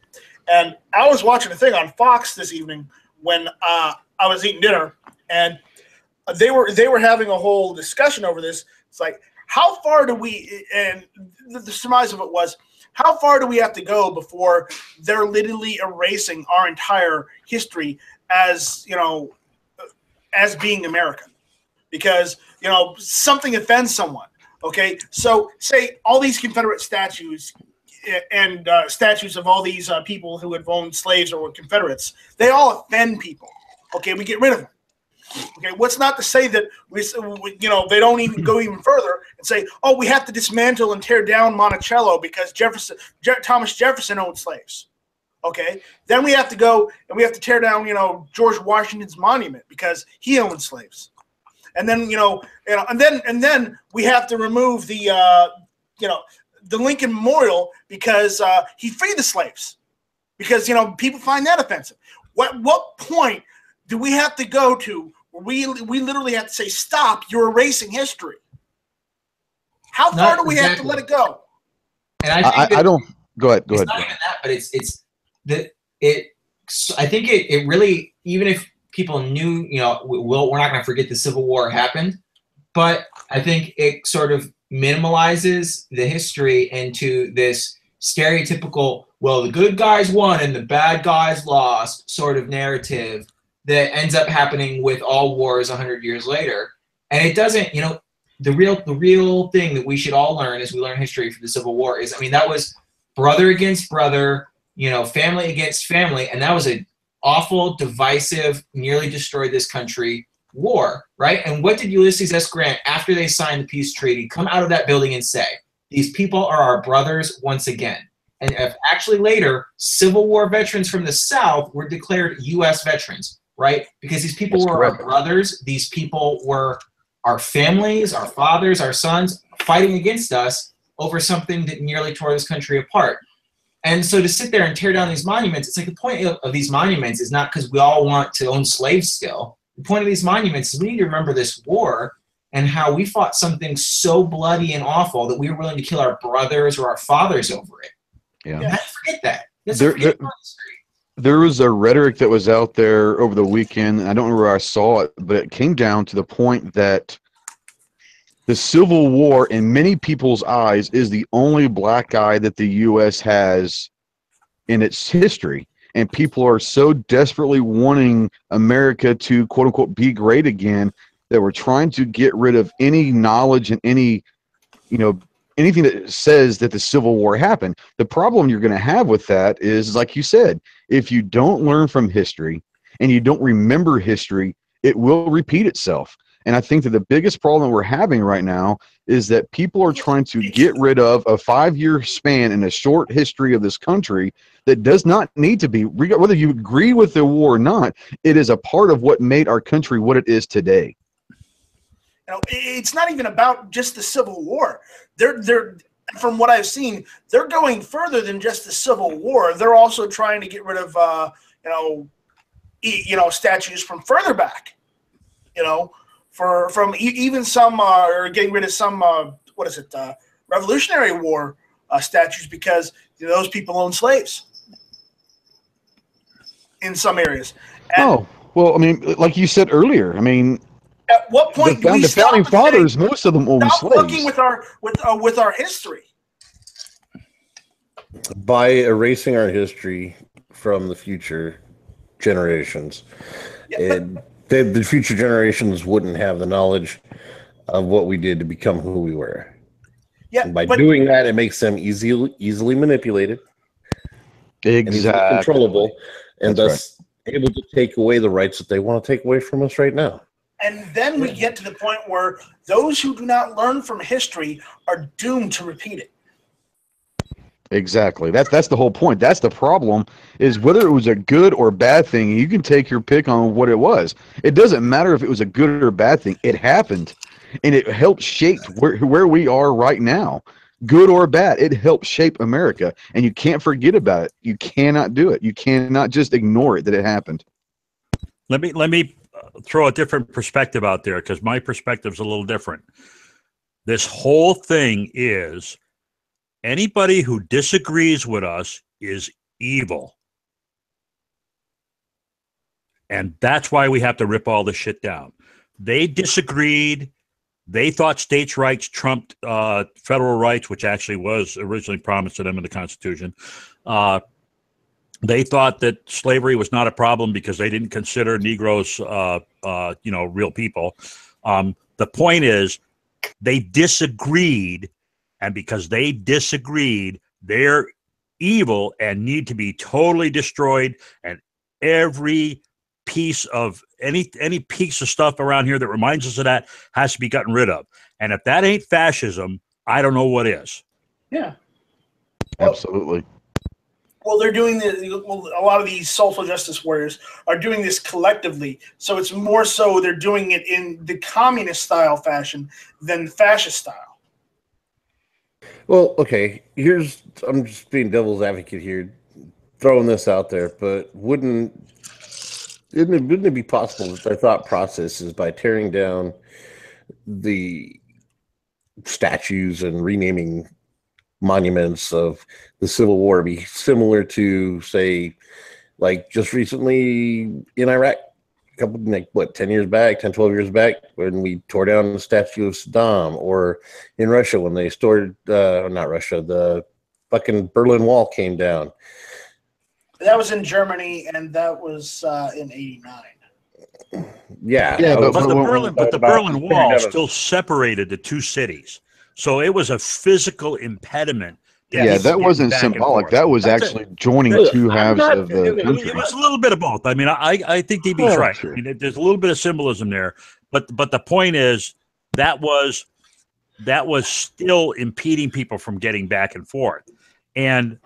C: And I was watching a thing on Fox this evening when I was eating dinner, and they were having a whole discussion over this. It's like, how far do we? And the surmise of it was, how far do we have to go before they're literally erasing our entire history as as being American? Because something offends someone. Okay, so say all these Confederate statues and statues of all these people who had owned slaves or were Confederates, they all offend people. Okay, we get rid of them. Okay, what's not to say that they don't even go even further and say, oh, we have to dismantle and tear down Monticello because Thomas Jefferson owned slaves. Okay, then we have to go and we have to tear down George Washington's monument because he owned slaves. And then and then we have to remove the Lincoln Memorial because he freed the slaves, because people find that offensive. What point do we have to go to where we literally have to say, stop, you're erasing history? How far do we have to let it go?
G: And I
I: don't go ahead.
G: It's not even that, but I think it really, even if people knew, we're not going to forget the Civil War happened, but I think it sort of minimalizes the history into this stereotypical, well, the good guys won and the bad guys lost sort of narrative that ends up happening with all wars 100 years later. And it doesn't, the real thing that we should all learn as we learn history for the Civil War is, that was brother against brother, family against family, and that was an awful, divisive, nearly destroyed this country war, right? And what did Ulysses S. Grant, after they signed the peace treaty, come out of that building and say? These people are our brothers once again. And if actually later, Civil War veterans from the South were declared U.S. veterans, right? Because these people were our brothers. These people were our families, our fathers, our sons, fighting against us over something that nearly tore this country apart. And so to sit there and tear down these monuments, it's like the point of these monuments is not because we all want to own slaves still. The point of these monuments is we need to remember this war and how we fought something so bloody and awful that we were willing to kill our brothers or our fathers over it.
I: Yeah.
G: And forget that.
I: There was a rhetoric that was out there over the weekend. I don't remember where I saw it, but it came down to the point that the Civil War, in many people's eyes, is the only black eye that the U.S. has in its history. And people are so desperately wanting America to, quote unquote, be great again that we're trying to get rid of any knowledge and any, anything that says that the Civil War happened. The problem you're going to have with that is, like you said, if you don't learn from history and you don't remember history, it will repeat itself. And I think that the biggest problem we're having right now is that people are trying to get rid of a 5-year span in a short history of this country that does not need to be, whether you agree with the war or not, it is a part of what made our country what it is today.
C: It's not even about just the Civil War. They're from what I've seen, they're going further than just the Civil War. They're also trying to get rid of statues from further back. From even some or getting rid of some Revolutionary War statues because those people own slaves in some areas. And
I: well, like you said earlier,
C: at what point do we
I: the founding fathers, most of them owned slaves.
C: Stop looking with our history.
E: By erasing our history from the future generations, the future generations wouldn't have the knowledge of what we did to become who we were.
C: Yeah,
E: and by doing that, it makes them easily manipulated,
I: exactly
E: controllable, and thus able to take away the rights that they want to take away from us right now.
C: And then we get to the point where those who do not learn from history are doomed to repeat it.
I: Exactly. That's the whole point. That's the problem, is whether it was a good or bad thing, you can take your pick on what it was. It doesn't matter if it was a good or bad thing. It happened, and it helped shape where we are right now. Good or bad, it helped shape America, and you can't forget about it. You cannot do it. You cannot just ignore it that it happened.
F: Let me throw a different perspective out there, because my perspective is a little different. This whole thing is, anybody who disagrees with us is evil. And that's why we have to rip all this shit down. They disagreed. They thought states' rights trumped federal rights, which actually was originally promised to them in the Constitution. They thought that slavery was not a problem because they didn't consider Negroes, real people. The point is, they disagreed, and because they disagreed, they're evil and need to be totally destroyed. And every piece of any piece of stuff around here that reminds us of that has to be gotten rid of. And if that ain't fascism, I don't know what is.
C: Yeah,
I: Absolutely.
C: Well, they're doing a lot of these social justice warriors are doing this collectively. So it's more so they're doing it in the communist style fashion than fascist style.
E: Well, okay, I'm just being devil's advocate here, throwing this out there, but wouldn't it be possible that their thought process is, by tearing down the statues and renaming monuments of the Civil War, be similar to, say, like just recently in Iraq, a couple, 10 years back, 10, 12 years back, when we tore down the statue of Saddam, or in Russia when they not Russia, the fucking Berlin Wall came down.
C: That was in Germany, and that was in '89.
E: Yeah,
F: but the Berlin Wall still separated the two cities, so it was a physical impediment.
I: Yeah, that wasn't symbolic. That was actually joining two halves of the country.
F: It was a little bit of both. I mean, I think DB's right. I mean, there's a little bit of symbolism there, but the point is that was still impeding people from getting back and forth. And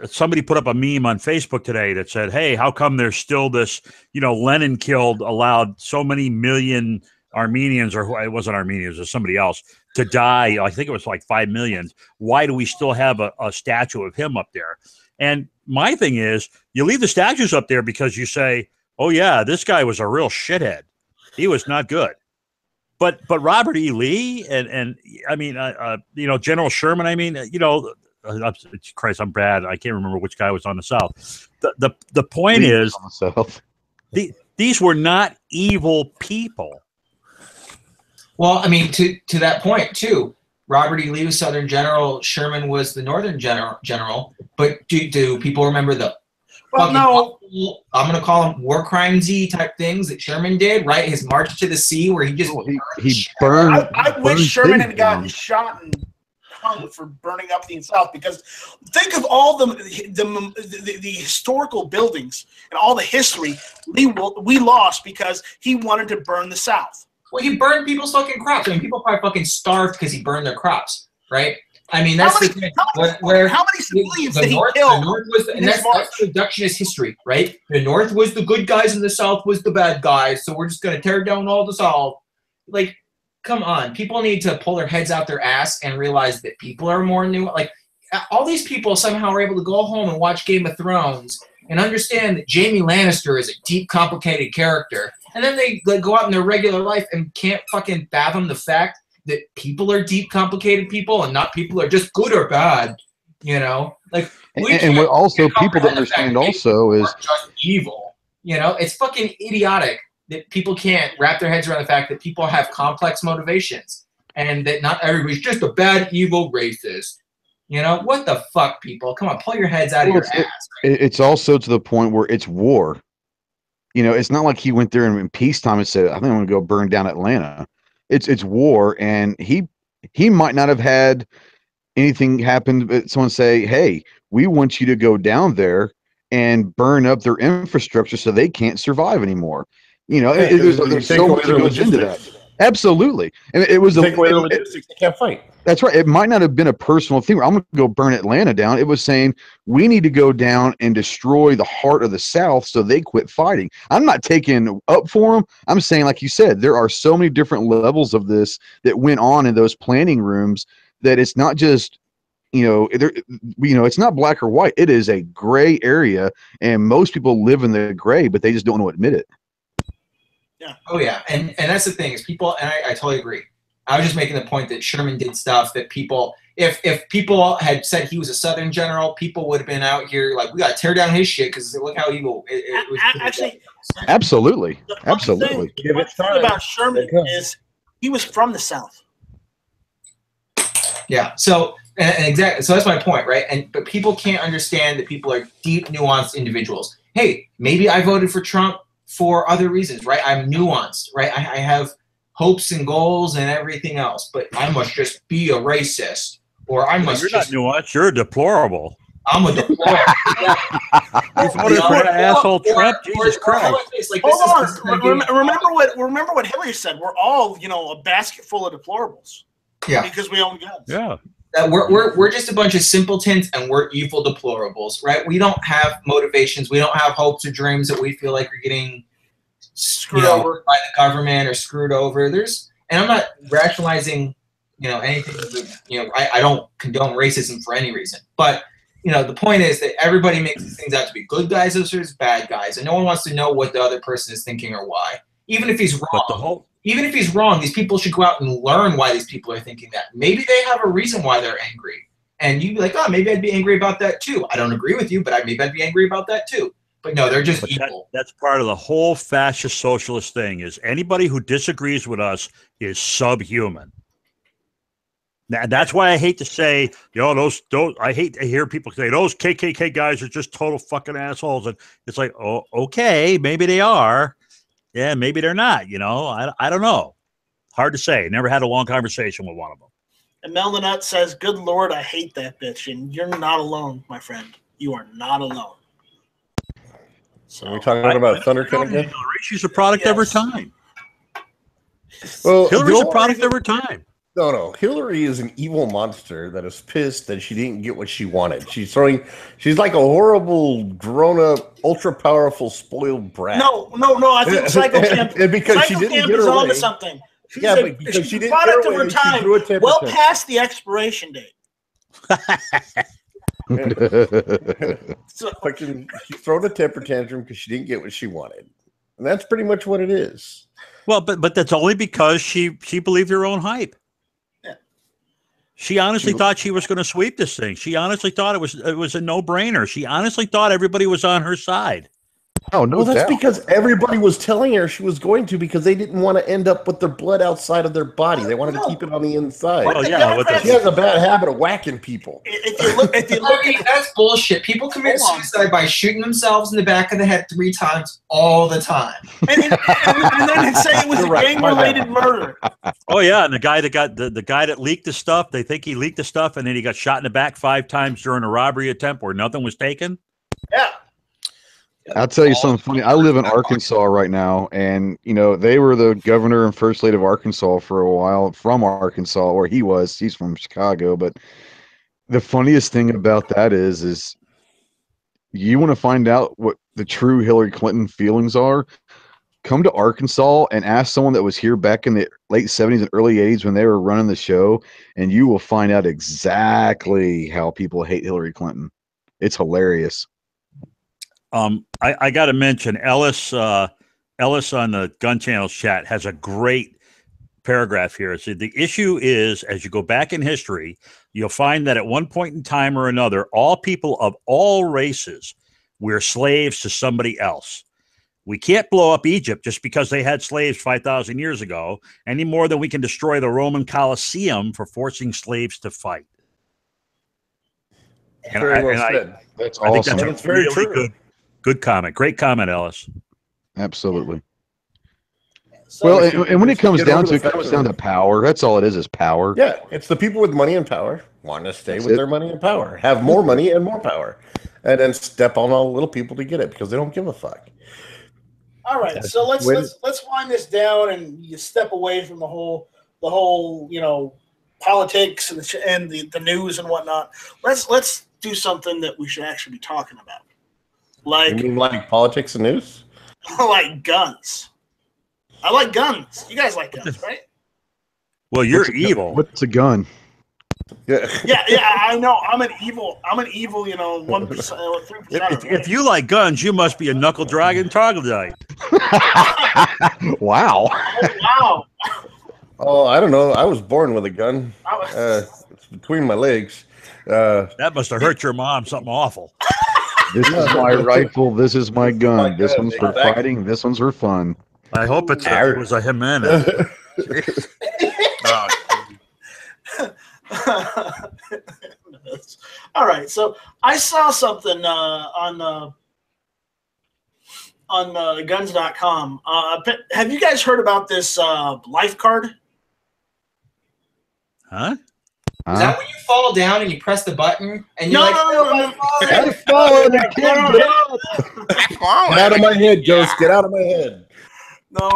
F: somebody put up a meme on Facebook today that said, "Hey, how come there's still this? Lenin allowed so many million Armenians, or it wasn't Armenians, it was somebody else, to die. I think it was like 5 million. Why do we still have a statue of him up there?" And my thing is, you leave the statues up there because you say, "Oh yeah, this guy was a real shithead. He was not good." But Robert E. Lee and I mean, General Sherman. I mean, Christ, I'm bad. I can't remember which guy was on the South. The point is, these were not evil people.
G: Well, I mean, to that point too, Robert E. Lee was Southern General, Sherman was the Northern General. But do people remember the? Well, no. I'm going to call them war crimes-y type things that Sherman did, right? His march to the sea, where he just
I: he burned.
C: I wish Sherman had gotten shot and hung for burning up the South, because think of all the historical buildings and all the history we lost because he wanted to burn the South.
G: Well, he burned people's fucking crops. I mean, people probably fucking starved because he burned their crops, right? I mean, that's the thing.
C: How many civilians did he kill?
G: The North was, and that's reductionist history, right? The North was the good guys and the South was the bad guys, so we're just going to tear down all the South. Like, come on. People need to pull their heads out their ass and realize that people are more new. Like, all these people somehow are able to go home and watch Game of Thrones and understand that Jaime Lannister is a deep, complicated character. And then they go out in their regular life and can't fucking fathom the fact that people are deep, complicated people, and not people are just good or bad. Like,
I: and what also people don't understand also is
G: just evil. It's fucking idiotic that people can't wrap their heads around the fact that people have complex motivations and that not everybody's just a bad, evil racist. What the fuck, people? Come on, pull your heads out of your ass.
I: It's also to the point where it's war. It's not like he went there in peacetime and said, "I think I'm going to go burn down Atlanta." It's war, and he might not have had anything happen, but someone say, "Hey, we want you to go down there and burn up their infrastructure so they can't survive anymore." There's so much that goes into that. Absolutely. And it was
E: take away the logistics, they can't fight.
I: That's right. It might not have been a personal thing where I'm going to go burn Atlanta down. It was saying we need to go down and destroy the heart of the South so they quit fighting. I'm not taking up for them. I'm saying, like you said, there are so many different levels of this that went on in those planning rooms that it's not just, it's not black or white. It is a gray area, and most people live in the gray, but they just don't want to admit it.
G: Yeah. Oh yeah, and that's the thing is people, and I totally agree. I was just making the point that Sherman did stuff that people, if people had said he was a Southern general, people would have been out here like, we got to tear down his shit because look how evil it was.
C: Actually,
I: absolutely.
C: The thing about Sherman is he was from the South.
G: Yeah. So and exactly. So that's my point, right? But people can't understand that people are deep, nuanced individuals. Hey, maybe I voted for Trump for other reasons, right? I'm nuanced, right? I have hopes and goals and everything else, but I must just be a racist, or I must.
F: You're not nuanced. You're deplorable.
G: I'm a deplorable.
F: You voted for an asshole Trump. Jesus Christ!
C: Hold on. Remember what Hillary said. We're all, a basket full of deplorables.
G: Yeah.
C: Because we own guns.
F: Yeah.
G: We're just a bunch of simpletons and we're evil deplorables, right? We don't have motivations. We don't have hopes or dreams that we feel like are getting screwed over by the government or screwed over. And I'm not rationalizing, anything. I don't condone racism for any reason. But the point is that everybody makes these things out to be good guys versus bad guys, and no one wants to know what the other person is thinking or why, even if he's wrong. Even if he's wrong, these people should go out and learn why these people are thinking that. Maybe they have a reason why they're angry. And you'd be like, oh, maybe I'd be angry about that too. I don't agree with you, but maybe I'd be angry about that too. But no, they're just evil.
F: That's part of the whole fascist socialist thing is anybody who disagrees with us is subhuman. Now, that's why I hate to say, those I hate to hear people say those KKK guys are just total fucking assholes. And it's like, oh, okay, maybe they are. Yeah, maybe they're not, I don't know. Hard to say. Never had a long conversation with one of them.
C: And Mel the Nut says, good Lord, I hate that bitch. And you're not alone, my friend. You are not alone.
E: So are we talking about Thundercat again?
F: She's a product of her time.
E: Well,
F: Hillary's a product of her time.
E: No. Hillary is an evil monster that is pissed that she didn't get what she wanted. She's like a horrible, grown-up, ultra-powerful, spoiled brat.
C: No. I think Psycho Camp.
E: And because she didn't get her way.
C: Onto something. She's
E: but because she didn't
C: product
E: get her
C: of her time, well past the expiration date.
E: She's throwing a temper tantrum because she didn't get what she wanted, and that's pretty much what it is.
F: Well, but that's only because she believed her own hype. She honestly thought she was going to sweep this thing. She honestly thought it was a no-brainer. She honestly thought everybody was on her side.
E: Oh, no, that's because everybody was telling her she was going to because they didn't want to end up with their blood outside of their body. They wanted to keep it on the inside.
F: Well, yeah,
E: she has a bad habit of whacking people.
C: If you look at
G: that's bullshit. People commit suicide by shooting themselves in the back of the head 3 times all the time.
C: And then say it was a gang-related murder.
F: Oh yeah, and the guy that got the guy that leaked the stuff, they think he leaked the stuff, and then he got shot in the back 5 times during a robbery attempt where nothing was taken.
C: Yeah.
I: I'll tell you something funny. I live in Arkansas right now, and they were the governor and first lady of Arkansas for a while, from Arkansas, or he was. He's from Chicago, but the funniest thing about that is you want to find out what the true Hillary Clinton feelings are. Come to Arkansas and ask someone that was here back in the late 70s and early 80s when they were running the show, and you will find out exactly how people hate Hillary Clinton. It's hilarious.
F: I got to mention Ellis on the Gun Channels chat has a great paragraph here. So the issue is, as you go back in history, you'll find that at one point in time or another, all people of all races were slaves to somebody else. We can't blow up Egypt just because they had slaves 5,000 years ago, any more than we can destroy the Roman Colosseum for forcing slaves to fight.
E: Very well said.
I: That's
F: I
I: awesome.
F: think that's very true. Good comment. Great comment, Ellis.
I: Absolutely. Well, and when it comes down to it, comes down to power. That's all it is power.
E: Yeah, it's the people with money and power want to stay with their money and power, have more money and more power, and then step on all the little people to get it because they don't give a fuck.
C: All right, so let's wind this down and you step away from the whole politics and the news and whatnot. Let's do something that we should actually be talking about. Like,
E: you mean like politics and news?
C: Like guns. I like guns. You guys like guns, right?
F: Well, you're evil.
I: What's a gun?
C: Yeah, I know. I'm an evil, 1%, 3%.
F: If you like guns, you must be a knuckle dragon troglodyte.
I: Wow.
C: Oh, wow.
E: Oh, I don't know. I was born with a gun. It's between my legs.
F: That must have hurt your mom something awful.
I: This is my rifle. This is my gun. This one's for fighting. This one's for fun.
F: I hope it was a Jimenez.
C: All right, so I saw something on guns.com. Have you guys heard about this life card?
F: Huh?
G: Is that when you fall down and you press the button and you're
C: No.
E: Get out of my head, Ghost. Get out of my head.
C: No.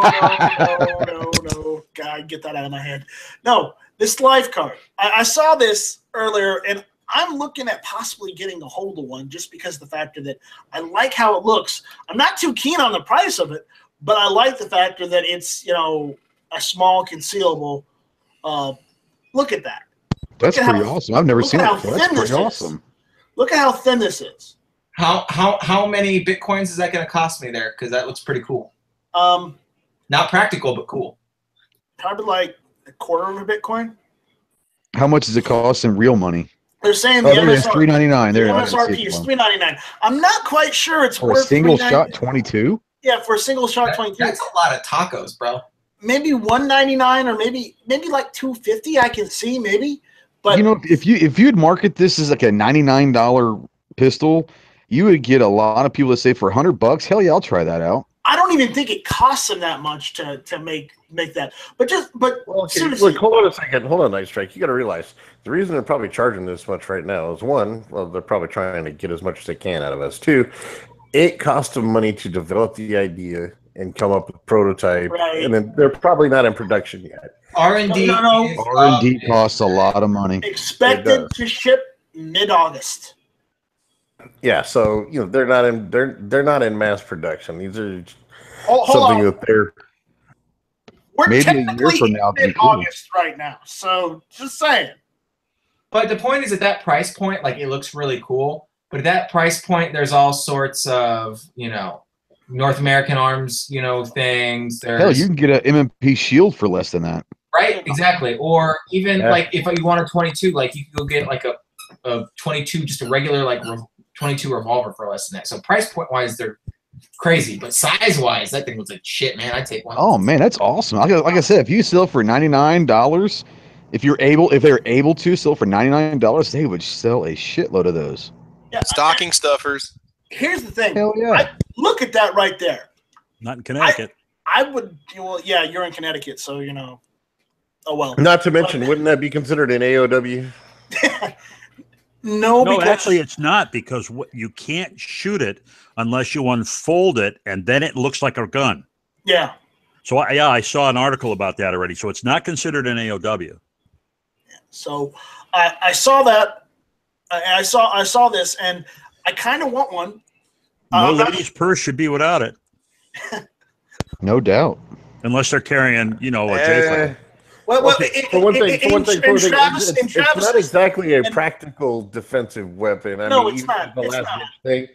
C: God, get that out of my head. No, this life card. I saw this earlier, and I'm looking at possibly getting a hold of one just because of the factor that I like how it looks. I'm not too keen on the price of it, but I like the factor that it's, a small concealable. Look at that.
I: That's pretty awesome. I've never seen it before. That's pretty awesome.
C: Look at how thin this is.
G: How many Bitcoins is that going to cost me there? Because that looks pretty cool. Not practical, but cool.
C: Probably like a quarter of a Bitcoin.
I: How much does it cost in real money?
C: They're saying
I: the $3.99.
C: The MSRP is $3.99. I'm not quite sure it's
I: for a single shot 22.
C: Yeah, for a single shot 22.
G: That's a lot of tacos, bro.
C: Maybe $1.99 or maybe like $2.50. I can see maybe. But
I: if you'd market this as like a $99 pistol, you would get a lot of people that say for $100. Hell yeah, I'll try that out.
C: I don't even think it costs them that much to make that. But seriously,
E: look, hold on a second. Hold on, Night Strike. You got to realize the reason they're probably charging this much right now is one, well, they're probably trying to get as much as they can out of us. Two, it costs them money to develop the idea and come up with a prototype,
C: right.
E: And then they're probably not in production yet.
G: R&D
I: R&D costs a lot of money.
C: Expected to ship mid-August.
E: Yeah, so they're not in mass production. These are
C: hold
E: something
C: on.
E: that they're
C: We're
I: maybe a year from now.
C: Mid-August right now, so just saying.
G: But the point is, at that price point, like, it looks really cool. But at that price point, there's all sorts of North American arms, things.
I: Hell, you can get an MMP shield for less than that.
G: Right, exactly. Or even like if you want a 22, like you can go get like a 22, just a regular like 22 revolver for less than that. So price point wise, they're crazy, but size wise, that thing was like shit, man. I'd take one.
I: Oh man, that's awesome. Like I said, if you sell for $99, if they're able to sell for $99, they would sell a shitload of those.
C: Yeah,
D: stocking stuffers.
C: Here's the thing.
I: Hell yeah.
C: Look at that right there.
F: Not in Connecticut.
C: I would. Well, yeah, you're in Connecticut, so Oh well.
E: Not to mention, wouldn't that be considered an AOW?
C: No,
F: actually, it's not, because you can't shoot it unless you unfold it, and then it looks like a gun.
C: Yeah.
F: So I saw an article about that already. So it's not considered an AOW.
C: So I saw that. I saw this, and I kind of want one.
F: No lady's purse should be without it.
I: No doubt.
F: Unless they're carrying, a J-frame.
E: For one thing, it's not exactly a practical defensive weapon. I mean,
C: it's not.
E: The last thing,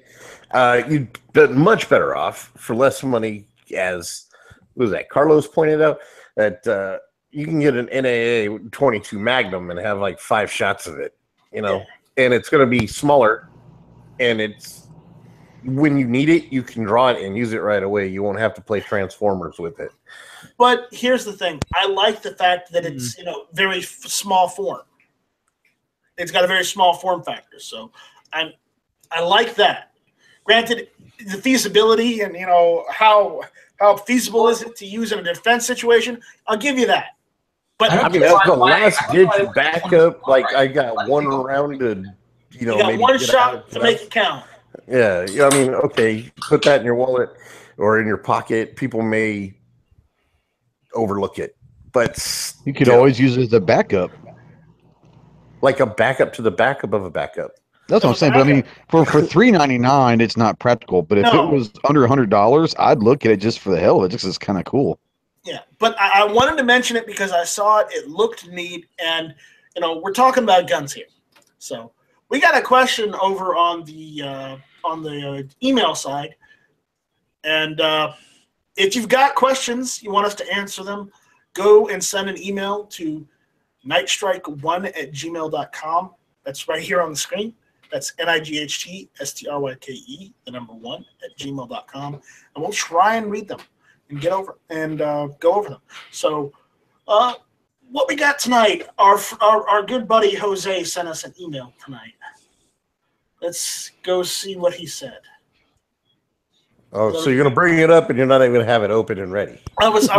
E: you'd be much better off for less money. As what was that? Carlos pointed out that you can get an NAA 22 Magnum and have like 5 shots of it. And it's going to be smaller, and it's when you need it, you can draw it and use it right away. You won't have to play Transformers with it.
C: But here's the thing. I like the fact that it's, very small form. It's got a very small form factor. So I like that. Granted, the feasibility and, how feasible is it to use in a defense situation, I'll give you that. But
E: I mean, that's the last ditch backup. Like, I got one round to,
C: you got
E: maybe
C: one shot to make it count.
E: Yeah, I mean, okay, put that in your wallet. or in your pocket, people may overlook it. But
I: you could always use it as a backup,
E: like a backup to the backup of a backup.
I: That's what I'm saying. But I mean, for $3.99, it's not practical. But if it was under $100, I'd look at it just for the hell of it, just 'cause it's kind of cool.
C: Yeah, but I wanted to mention it because I saw it. It looked neat, and we're talking about guns here. So we got a question over on the email side, and if you've got questions you want us to answer them, go and send an email to nightstrike1@gmail.com. That's right here on the screen. That's NIGHTSTRYKE, the number 1@gmail.com, and we'll try and read them and get over and go over them. So what we got tonight, our good buddy Jose sent us an email tonight. Let's go see what he said.
E: Oh, so you're gonna bring it up and you're not even gonna have it open and ready.
C: I was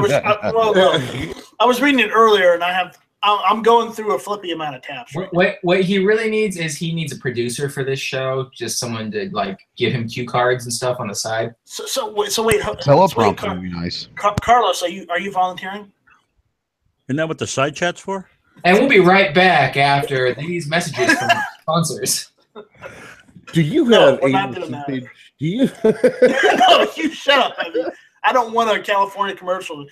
C: reading it earlier, and I'm going through a flippy amount of tabs. Right
G: what he really needs is he needs a producer for this show, just someone to give him cue cards and stuff on the side.
C: So wait,
I: teleprompter would be nice.
C: Carlos, are you volunteering?
F: Isn't that what the side chat's for?
G: And we'll be right back after these messages from sponsors.
E: Do you have
C: we're not doing that.
E: Do you?
C: No, you shut up. I don't want a California commercial.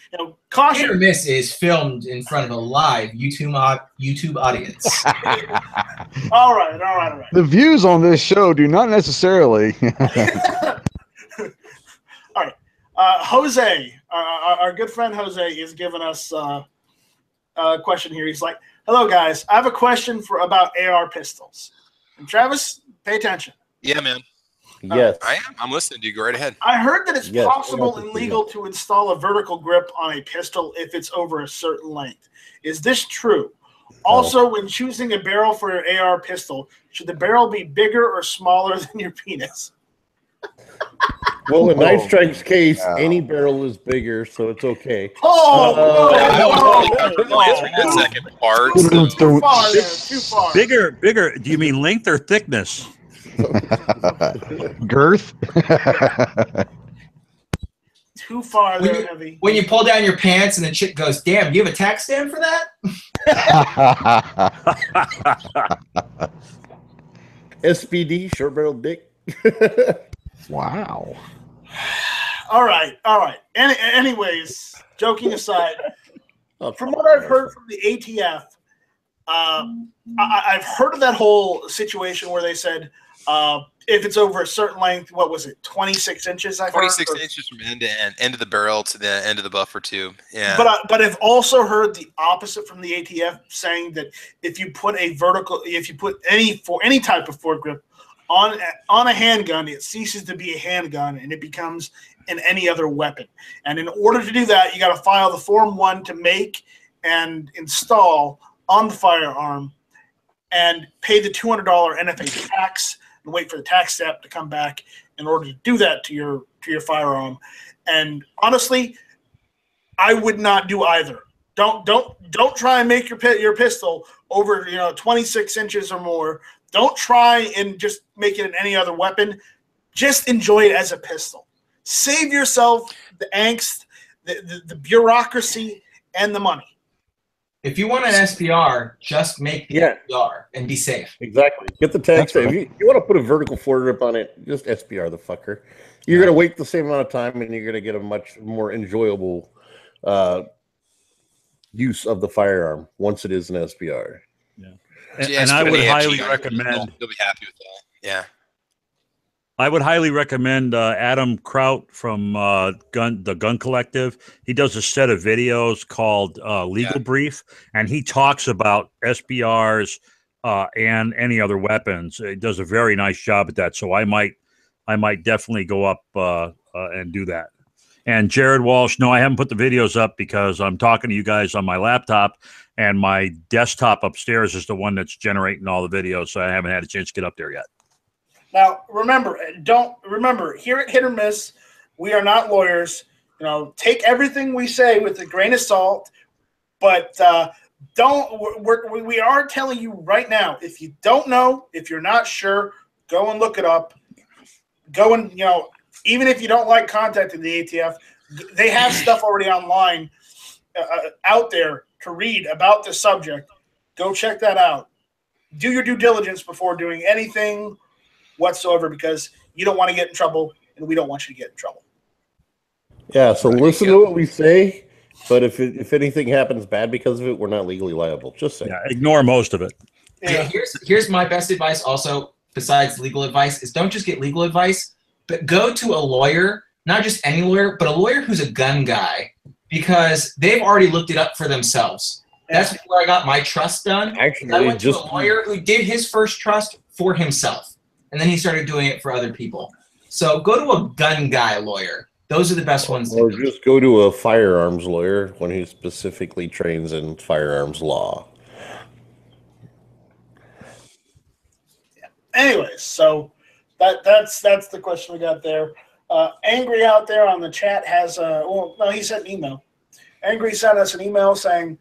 C: Caution.
G: Hit or Miss is filmed in front of a live YouTube audience.
C: All right.
I: The views on this show do not necessarily.
C: All right. Jose, our good friend Jose, is giving us a question here. He's like, "Hello, guys. I have a question about AR pistols." And Travis, pay attention.
D: Yeah, man.
E: Yes.
D: I am. I'm listening to you. Go right ahead.
C: I heard that it's possible and legal to install a vertical grip on a pistol if it's over a certain length. Is this true? Also, when choosing a barrel for your AR pistol, should the barrel be bigger or smaller than your penis?
E: Well, in Night Strike's case, any barrel is bigger, so it's okay.
D: Second part.
C: Too far there. Too far.
F: Bigger. Do you mean length or thickness?
I: Girth.
C: Too far there, heavy.
G: When you pull down your pants and the chick goes, "Damn, do you have a tax stand for that?"
E: SPD, short barrel dick.
I: Wow.
C: All right. Anyways, joking aside, from what I've heard from the ATF, I've heard of that whole situation where they said if it's over a certain length, what was it, 26 inches?
D: 26 inches from end to end of the barrel to the end of the buffer tube. Yeah.
C: But I've also heard the opposite from the ATF, saying that if you put any type of foregrip on a handgun, it ceases to be a handgun and it becomes any other weapon. And in order to do that, you got to file the Form 1 to make and install on the firearm, and pay the $200 NFA tax and wait for the tax step to come back in order to do that to your firearm. And honestly, I would not do either. Don't try and make your pistol over 26 inches or more. Don't try and just make it in any other weapon. Just enjoy it as a pistol. Save yourself the angst, the bureaucracy, and the money.
G: If you want an SPR, just make the SPR and be safe.
E: Exactly. Get the tax. If you want to put a vertical foregrip on it, just SPR the fucker. You're going to wait the same amount of time, and you're going to get a much more enjoyable use of the firearm once it is an SPR.
F: Yeah. And I would highly recommend.
D: You'll be happy with that. Yeah.
F: I would highly recommend Adam Kraut from the Gun Collective. He does a set of videos called Legal Brief, and he talks about SBRs and any other weapons. He does a very nice job at that. So I might definitely go up and do that. And Jared Walsh, no, I haven't put the videos up because I'm talking to you guys on my laptop, and my desktop upstairs is the one that's generating all the videos. So I haven't had a chance to get up there yet.
C: Now, remember, here at Hit or Miss, we are not lawyers. Take everything we say with a grain of salt, but we are telling you right now, if you don't know, if you're not sure, go and look it up. Go and, even if you don't like contacting the ATF, they have stuff already online out there to read about the subject. Go check that out. Do your due diligence before doing anything whatsoever, because you don't want to get in trouble, and we don't want you to get in trouble.
E: Yeah, so listen to what we say, but if anything happens bad because of it, we're not legally liable. Just say.
F: Yeah, ignore most of it.
G: Yeah. Here's my best advice also, besides legal advice, is don't just get legal advice, but go to a lawyer, not just any lawyer, but a lawyer who's a gun guy, because they've already looked it up for themselves. That's where I got my trust done.
E: Actually,
G: I went to a lawyer who did his first trust for himself, and then he started doing it for other people. So go to a gun guy lawyer. Those are the best ones.
E: Or just go to a firearms lawyer when he specifically trains in firearms law.
C: Yeah. Anyways, so that's the question we got there. Angry out there on the chat has he sent an email. Angry sent us an email saying,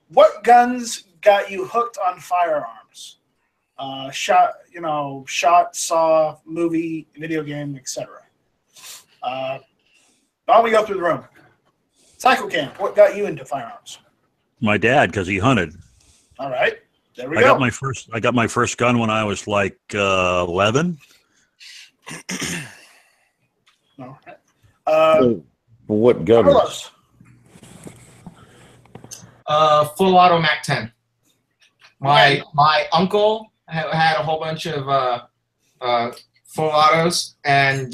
C: what guns got you hooked on firearms? Shot, saw, movie, video game, etc. Why don't we go through the room? Cycle Camp, what got you into firearms?
F: My dad, because he hunted.
C: All right, there we
F: go. I got my first gun when I was like 11.
C: All right.
E: What gun?
C: Carlos.
G: Full auto Mac 10. My uncle had a whole bunch of full autos, and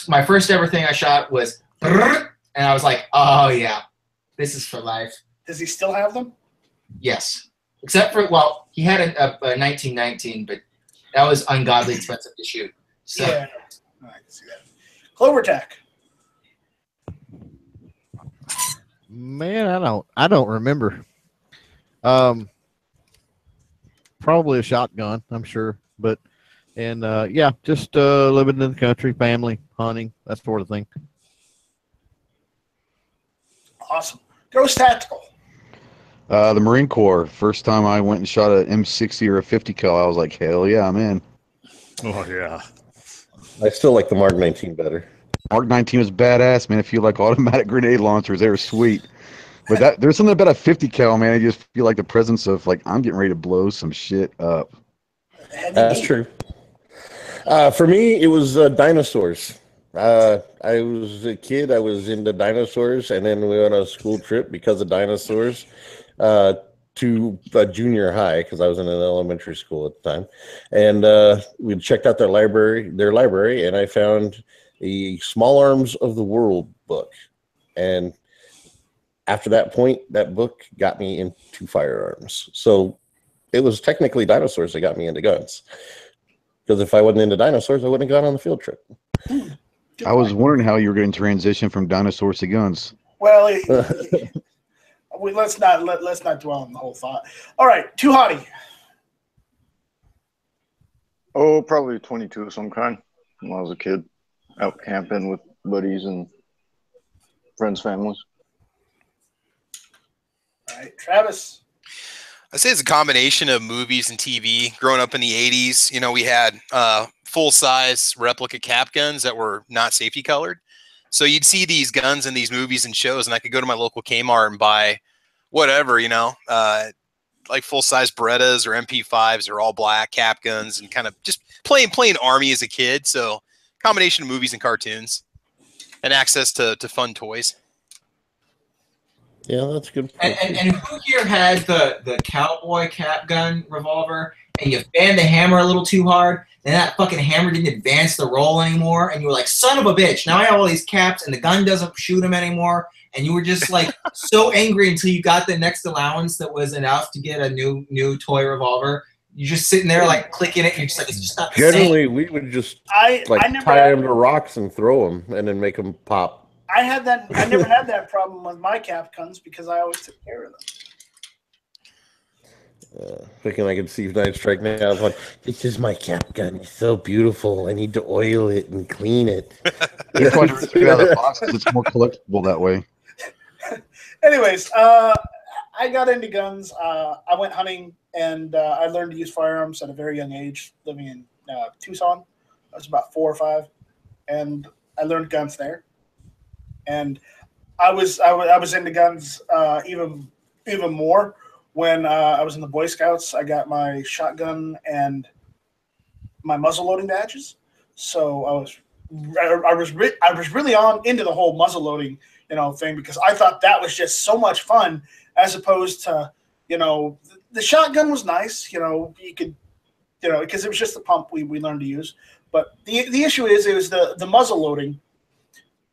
G: my first ever thing I shot was, and I was like, oh yeah, this is for life.
C: Does he still have them?
G: Yes, except for he had a 1919, but that was ungodly expensive to shoot. So.
C: Yeah, I can see that. Clover Tack.
H: Man, I don't remember. Probably a shotgun, I'm sure, but just living in the country, family, hunting, that sort of thing.
C: Awesome. Ghost Tactical.
I: The Marine Corps. First time I went and shot an M60 or a 50 cal, I was like, hell yeah, I'm in.
F: Oh yeah.
E: I still like the Mark 19 better.
I: Mark 19 was badass, man. If you like automatic grenade launchers, they were sweet. But there's something about a 50 cal, man. I just feel like the presence of I'm getting ready to blow some shit up.
E: That's true. For me, it was dinosaurs. I was a kid. I was into dinosaurs, and then we went on a school trip because of dinosaurs to junior high, because I was in an elementary school at the time, and we checked out their library, and I found the Small Arms of the World book, and after that point, that book got me into firearms. So it was technically dinosaurs that got me into guns. Because if I wasn't into dinosaurs, I wouldn't have gone on the field trip.
I: I was wondering how you were going to transition from dinosaurs to guns.
C: Well, let's not dwell on the whole thought. All right, Too Hottie.
J: Oh, probably 22 of some kind when I was a kid, out camping with buddies and friends' families.
C: All right, Travis.
D: I'd say it's a combination of movies and TV. Growing up in the 80s, we had full-size replica cap guns that were not safety colored. So you'd see these guns in these movies and shows, and I could go to my local Kmart and buy whatever, like full-size Berettas or MP5s or all black cap guns, and kind of just playing Army as a kid. So combination of movies and cartoons and access to fun toys.
E: Yeah, that's good.
G: And who here had the cowboy cap gun revolver, and you fanned the hammer a little too hard, and that fucking hammer didn't advance the roll anymore, and you were like, son of a bitch, now I have all these caps, and the gun doesn't shoot them anymore, and you were just like so angry until you got the next allowance that was enough to get a new toy revolver. You're just sitting there like clicking it, and you're just like, it's just not the
E: Generally,
G: same.
E: we would just
C: I never
E: tie them to rocks and throw them, and then make them pop.
C: I never had that problem with my cap guns because I always took care of them.
E: Thinking I could see Night Strike now. I was like, this is my cap gun. It's so beautiful. I need to oil it and clean it.
I: It's more collectible that way.
C: Anyways, I got into guns. I went hunting, and I learned to use firearms at a very young age, living in Tucson. I was about 4 or 5, and I learned guns there. And I was into guns even more when I was in the Boy Scouts. I got my shotgun and my muzzle loading badges, so I was really on into the whole muzzle loading thing, because I thought that was just so much fun, as opposed to the shotgun was nice, you could because it was just the pump we learned to use, but the issue is it was the muzzle loading.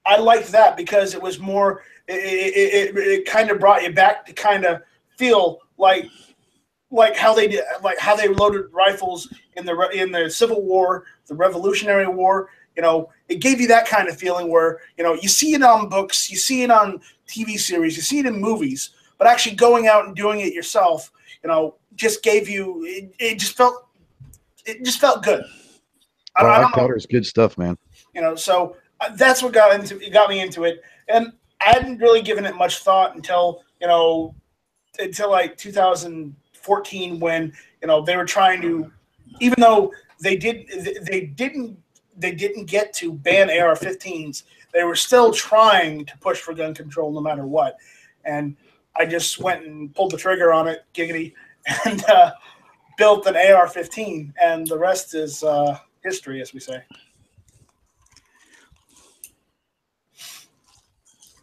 C: I liked that because it was more. It kind of brought you back to kind of feel like how they did, like how they loaded rifles in the Civil War, the Revolutionary War. It gave you that kind of feeling where you see it on books, you see it on TV series, you see it in movies, but actually going out and doing it yourself, just gave you. It just felt good. I don't know.
I: Powder is good stuff, man.
C: So that's what got me into it, and I hadn't really given it much thought until like 2014, when they were trying to, even though they didn't get to ban AR-15s, they were still trying to push for gun control no matter what. And I just went and pulled the trigger on it, giggity, and built an AR-15, and the rest is history, as we say.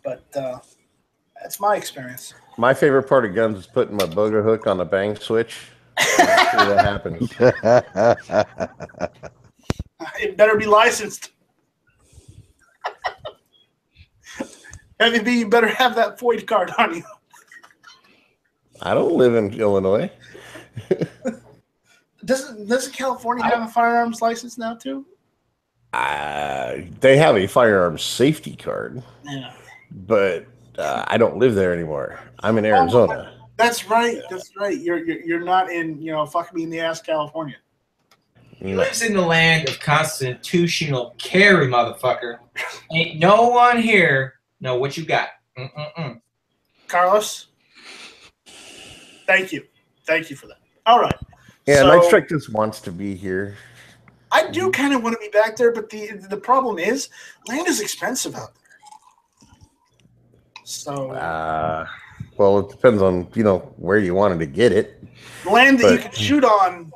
C: But that's my experience.
E: My favorite part of guns is putting my booger hook on the bang switch. See what happens.
C: It better be licensed. MVB, you better have that FOID card on you.
E: I don't live in Illinois.
C: Doesn't California have a firearms license now too?
E: They have a firearms safety card.
C: Yeah.
E: But I don't live there anymore. I'm in Arizona.
C: That's right. That's right. You're not in fuck me in the ass, California.
G: He lives in the land of constitutional carry, motherfucker. Ain't no one here know what you got.
C: Carlos, thank you for that. All right.
E: Yeah, so, Night Strike just wants to be here.
C: I do kind of want to be back there, but the problem is land is expensive out there. So,
E: well, it depends on where you wanted to get it.
C: Land that you can shoot on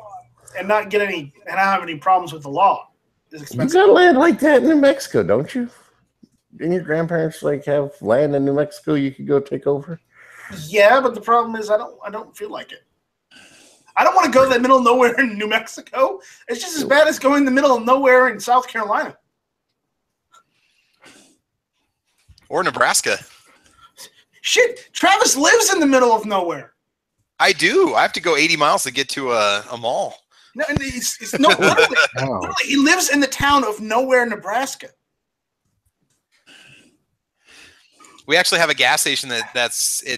C: and not have any problems with the law is expensive.
E: You got land like that in New Mexico, don't you? Didn't your grandparents have land in New Mexico you could go take over?
C: Yeah, but the problem is I don't feel like it. I don't want to go to the middle of nowhere in New Mexico. It's just as bad as going in the middle of nowhere in South Carolina.
D: Or Nebraska.
C: Shit, Travis lives in the middle of nowhere.
D: I do. I have to go 80 miles to get to a mall.
C: No, literally, literally, he lives in the town of Nowhere, Nebraska.
D: We actually have a gas station it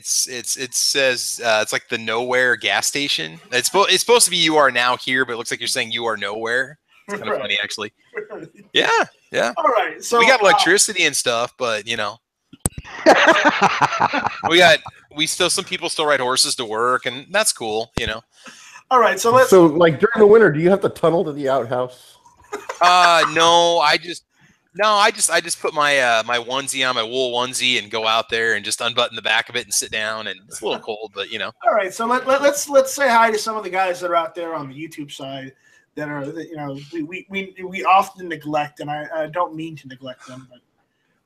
D: says it's like the Nowhere gas station. It's supposed to be You Are Now Here, but it looks like you're saying You Are Nowhere. It's kind of funny, actually. Yeah.
C: All right, so
D: we got electricity and stuff, but some people still ride horses to work, and that's cool,
C: All right, so
E: like during the winter, do you have to tunnel to the outhouse?
D: No, I just put my my onesie on, my wool onesie, and go out there and just unbutton the back of it and sit down, and it's a little cold, but
C: All right, so let's say hi to some of the guys that are out there on the YouTube side that are we often neglect, and I don't mean to neglect them, but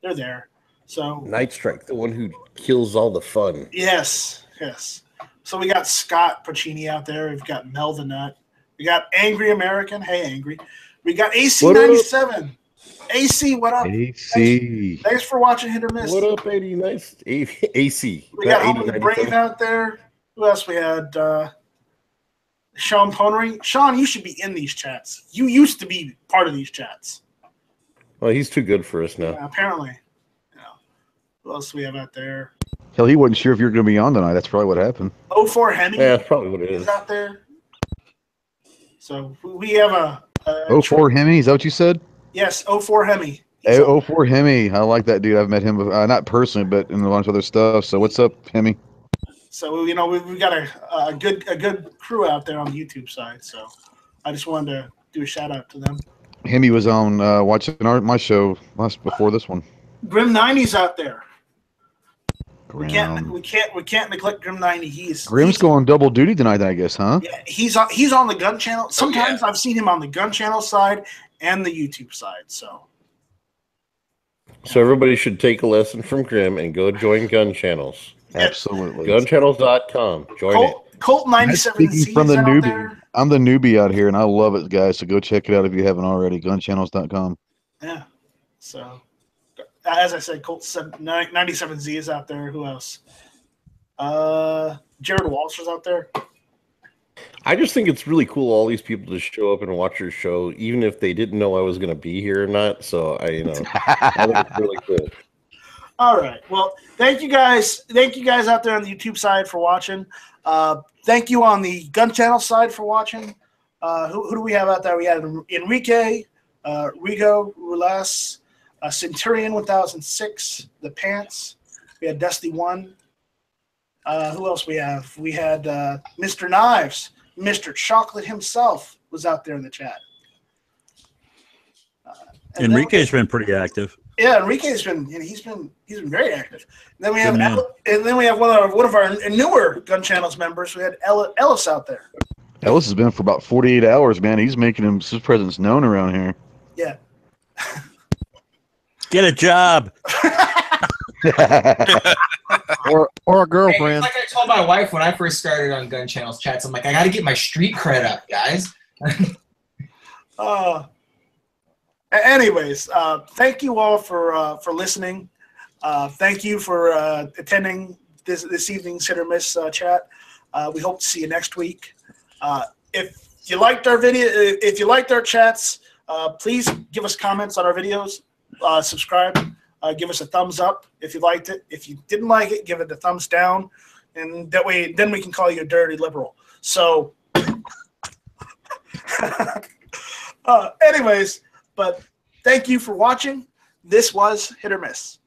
C: they're there. So
E: Night Strike, the one who kills all the fun.
C: Yes. So we got Scott Pacini out there. We've got Mel the Nut. We got Angry American. Hey, Angry. We got AC97. AC, what up?
I: AC.
C: Thanks for watching Hit or Miss.
E: What up, 89? AC.
C: We got Home of the Brave out there. Who else we had? Sean Ponery. Sean, you should be in these chats. You used to be part of these chats.
E: Well, he's too good for us now.
C: Yeah, apparently. Who else do we have out there?
I: Hell, he wasn't sure if you were going to be on tonight. That's probably what happened.
C: 04 Hemi.
E: Yeah, that's probably what it is.
C: Out there. So we have a
I: 04 Hemi, is that what you said?
C: Yes, 04 Hemi.
I: 04 Hemi. I like that dude. I've met him, not personally, but in a bunch of other stuff. So what's up, Hemi?
C: So we've got a good crew out there on the YouTube side. So I just wanted to do a shout out to them.
I: Hemi was on watching my show before this one.
C: Grim 90's out there.
I: Grim.
C: We can't neglect Grim 90.
I: Grim's going double duty tonight, I guess, huh?
C: Yeah, he's on the gun channel. Sometimes I've seen him on the gun channel side and the YouTube side. So
E: everybody should take a lesson from Grim and go join gun channels.
I: Absolutely.
E: Gunchannels.com. Join it.
C: Colt 97Z
I: from the newbie.
C: there.
I: I'm the newbie out here, and I love it, guys. So go check it out if you haven't already. Gunchannels.com.
C: Yeah. So, as I said, Colt 97Z is out there. Who else? Jared Walsh is out there.
E: I just think it's really cool all these people to show up and watch your show, even if they didn't know I was going to be here or not. So I think it's really cool.
C: All right. Well, thank you guys. Thank you guys out there on the YouTube side for watching. Thank you on the gun channel side for watching. Who do we have out there? We had Enrique, Rigo, Rulas, Centurion 1006, The Pants. We had Dusty One. Who else we have? We had Mr. Knives. Mr. Chocolate himself was out there in the chat.
F: Enrique's been pretty active.
C: Yeah, Enrique's been very active. And then we have one of our newer gun channels members. We had Ellis out there.
I: Ellis has been for about 48 hours, man. He's making his presence known around here.
C: Yeah.
F: Get a job.
H: or a girlfriend.
G: Hey, it's like I told my wife when I first started on gun channels chats, I'm like, I got to get my street cred up, guys.
C: Anyways, thank you all for listening. Thank you for attending this evening's Hit or Miss chat. We hope to see you next week. If you liked our video, if you liked our chats, please give us comments on our videos. Subscribe. Give us a thumbs up if you liked it. If you didn't like it, give it a thumbs down, and that way, then we can call you a dirty liberal. So, anyways, but thank you for watching. This was Hit or Miss.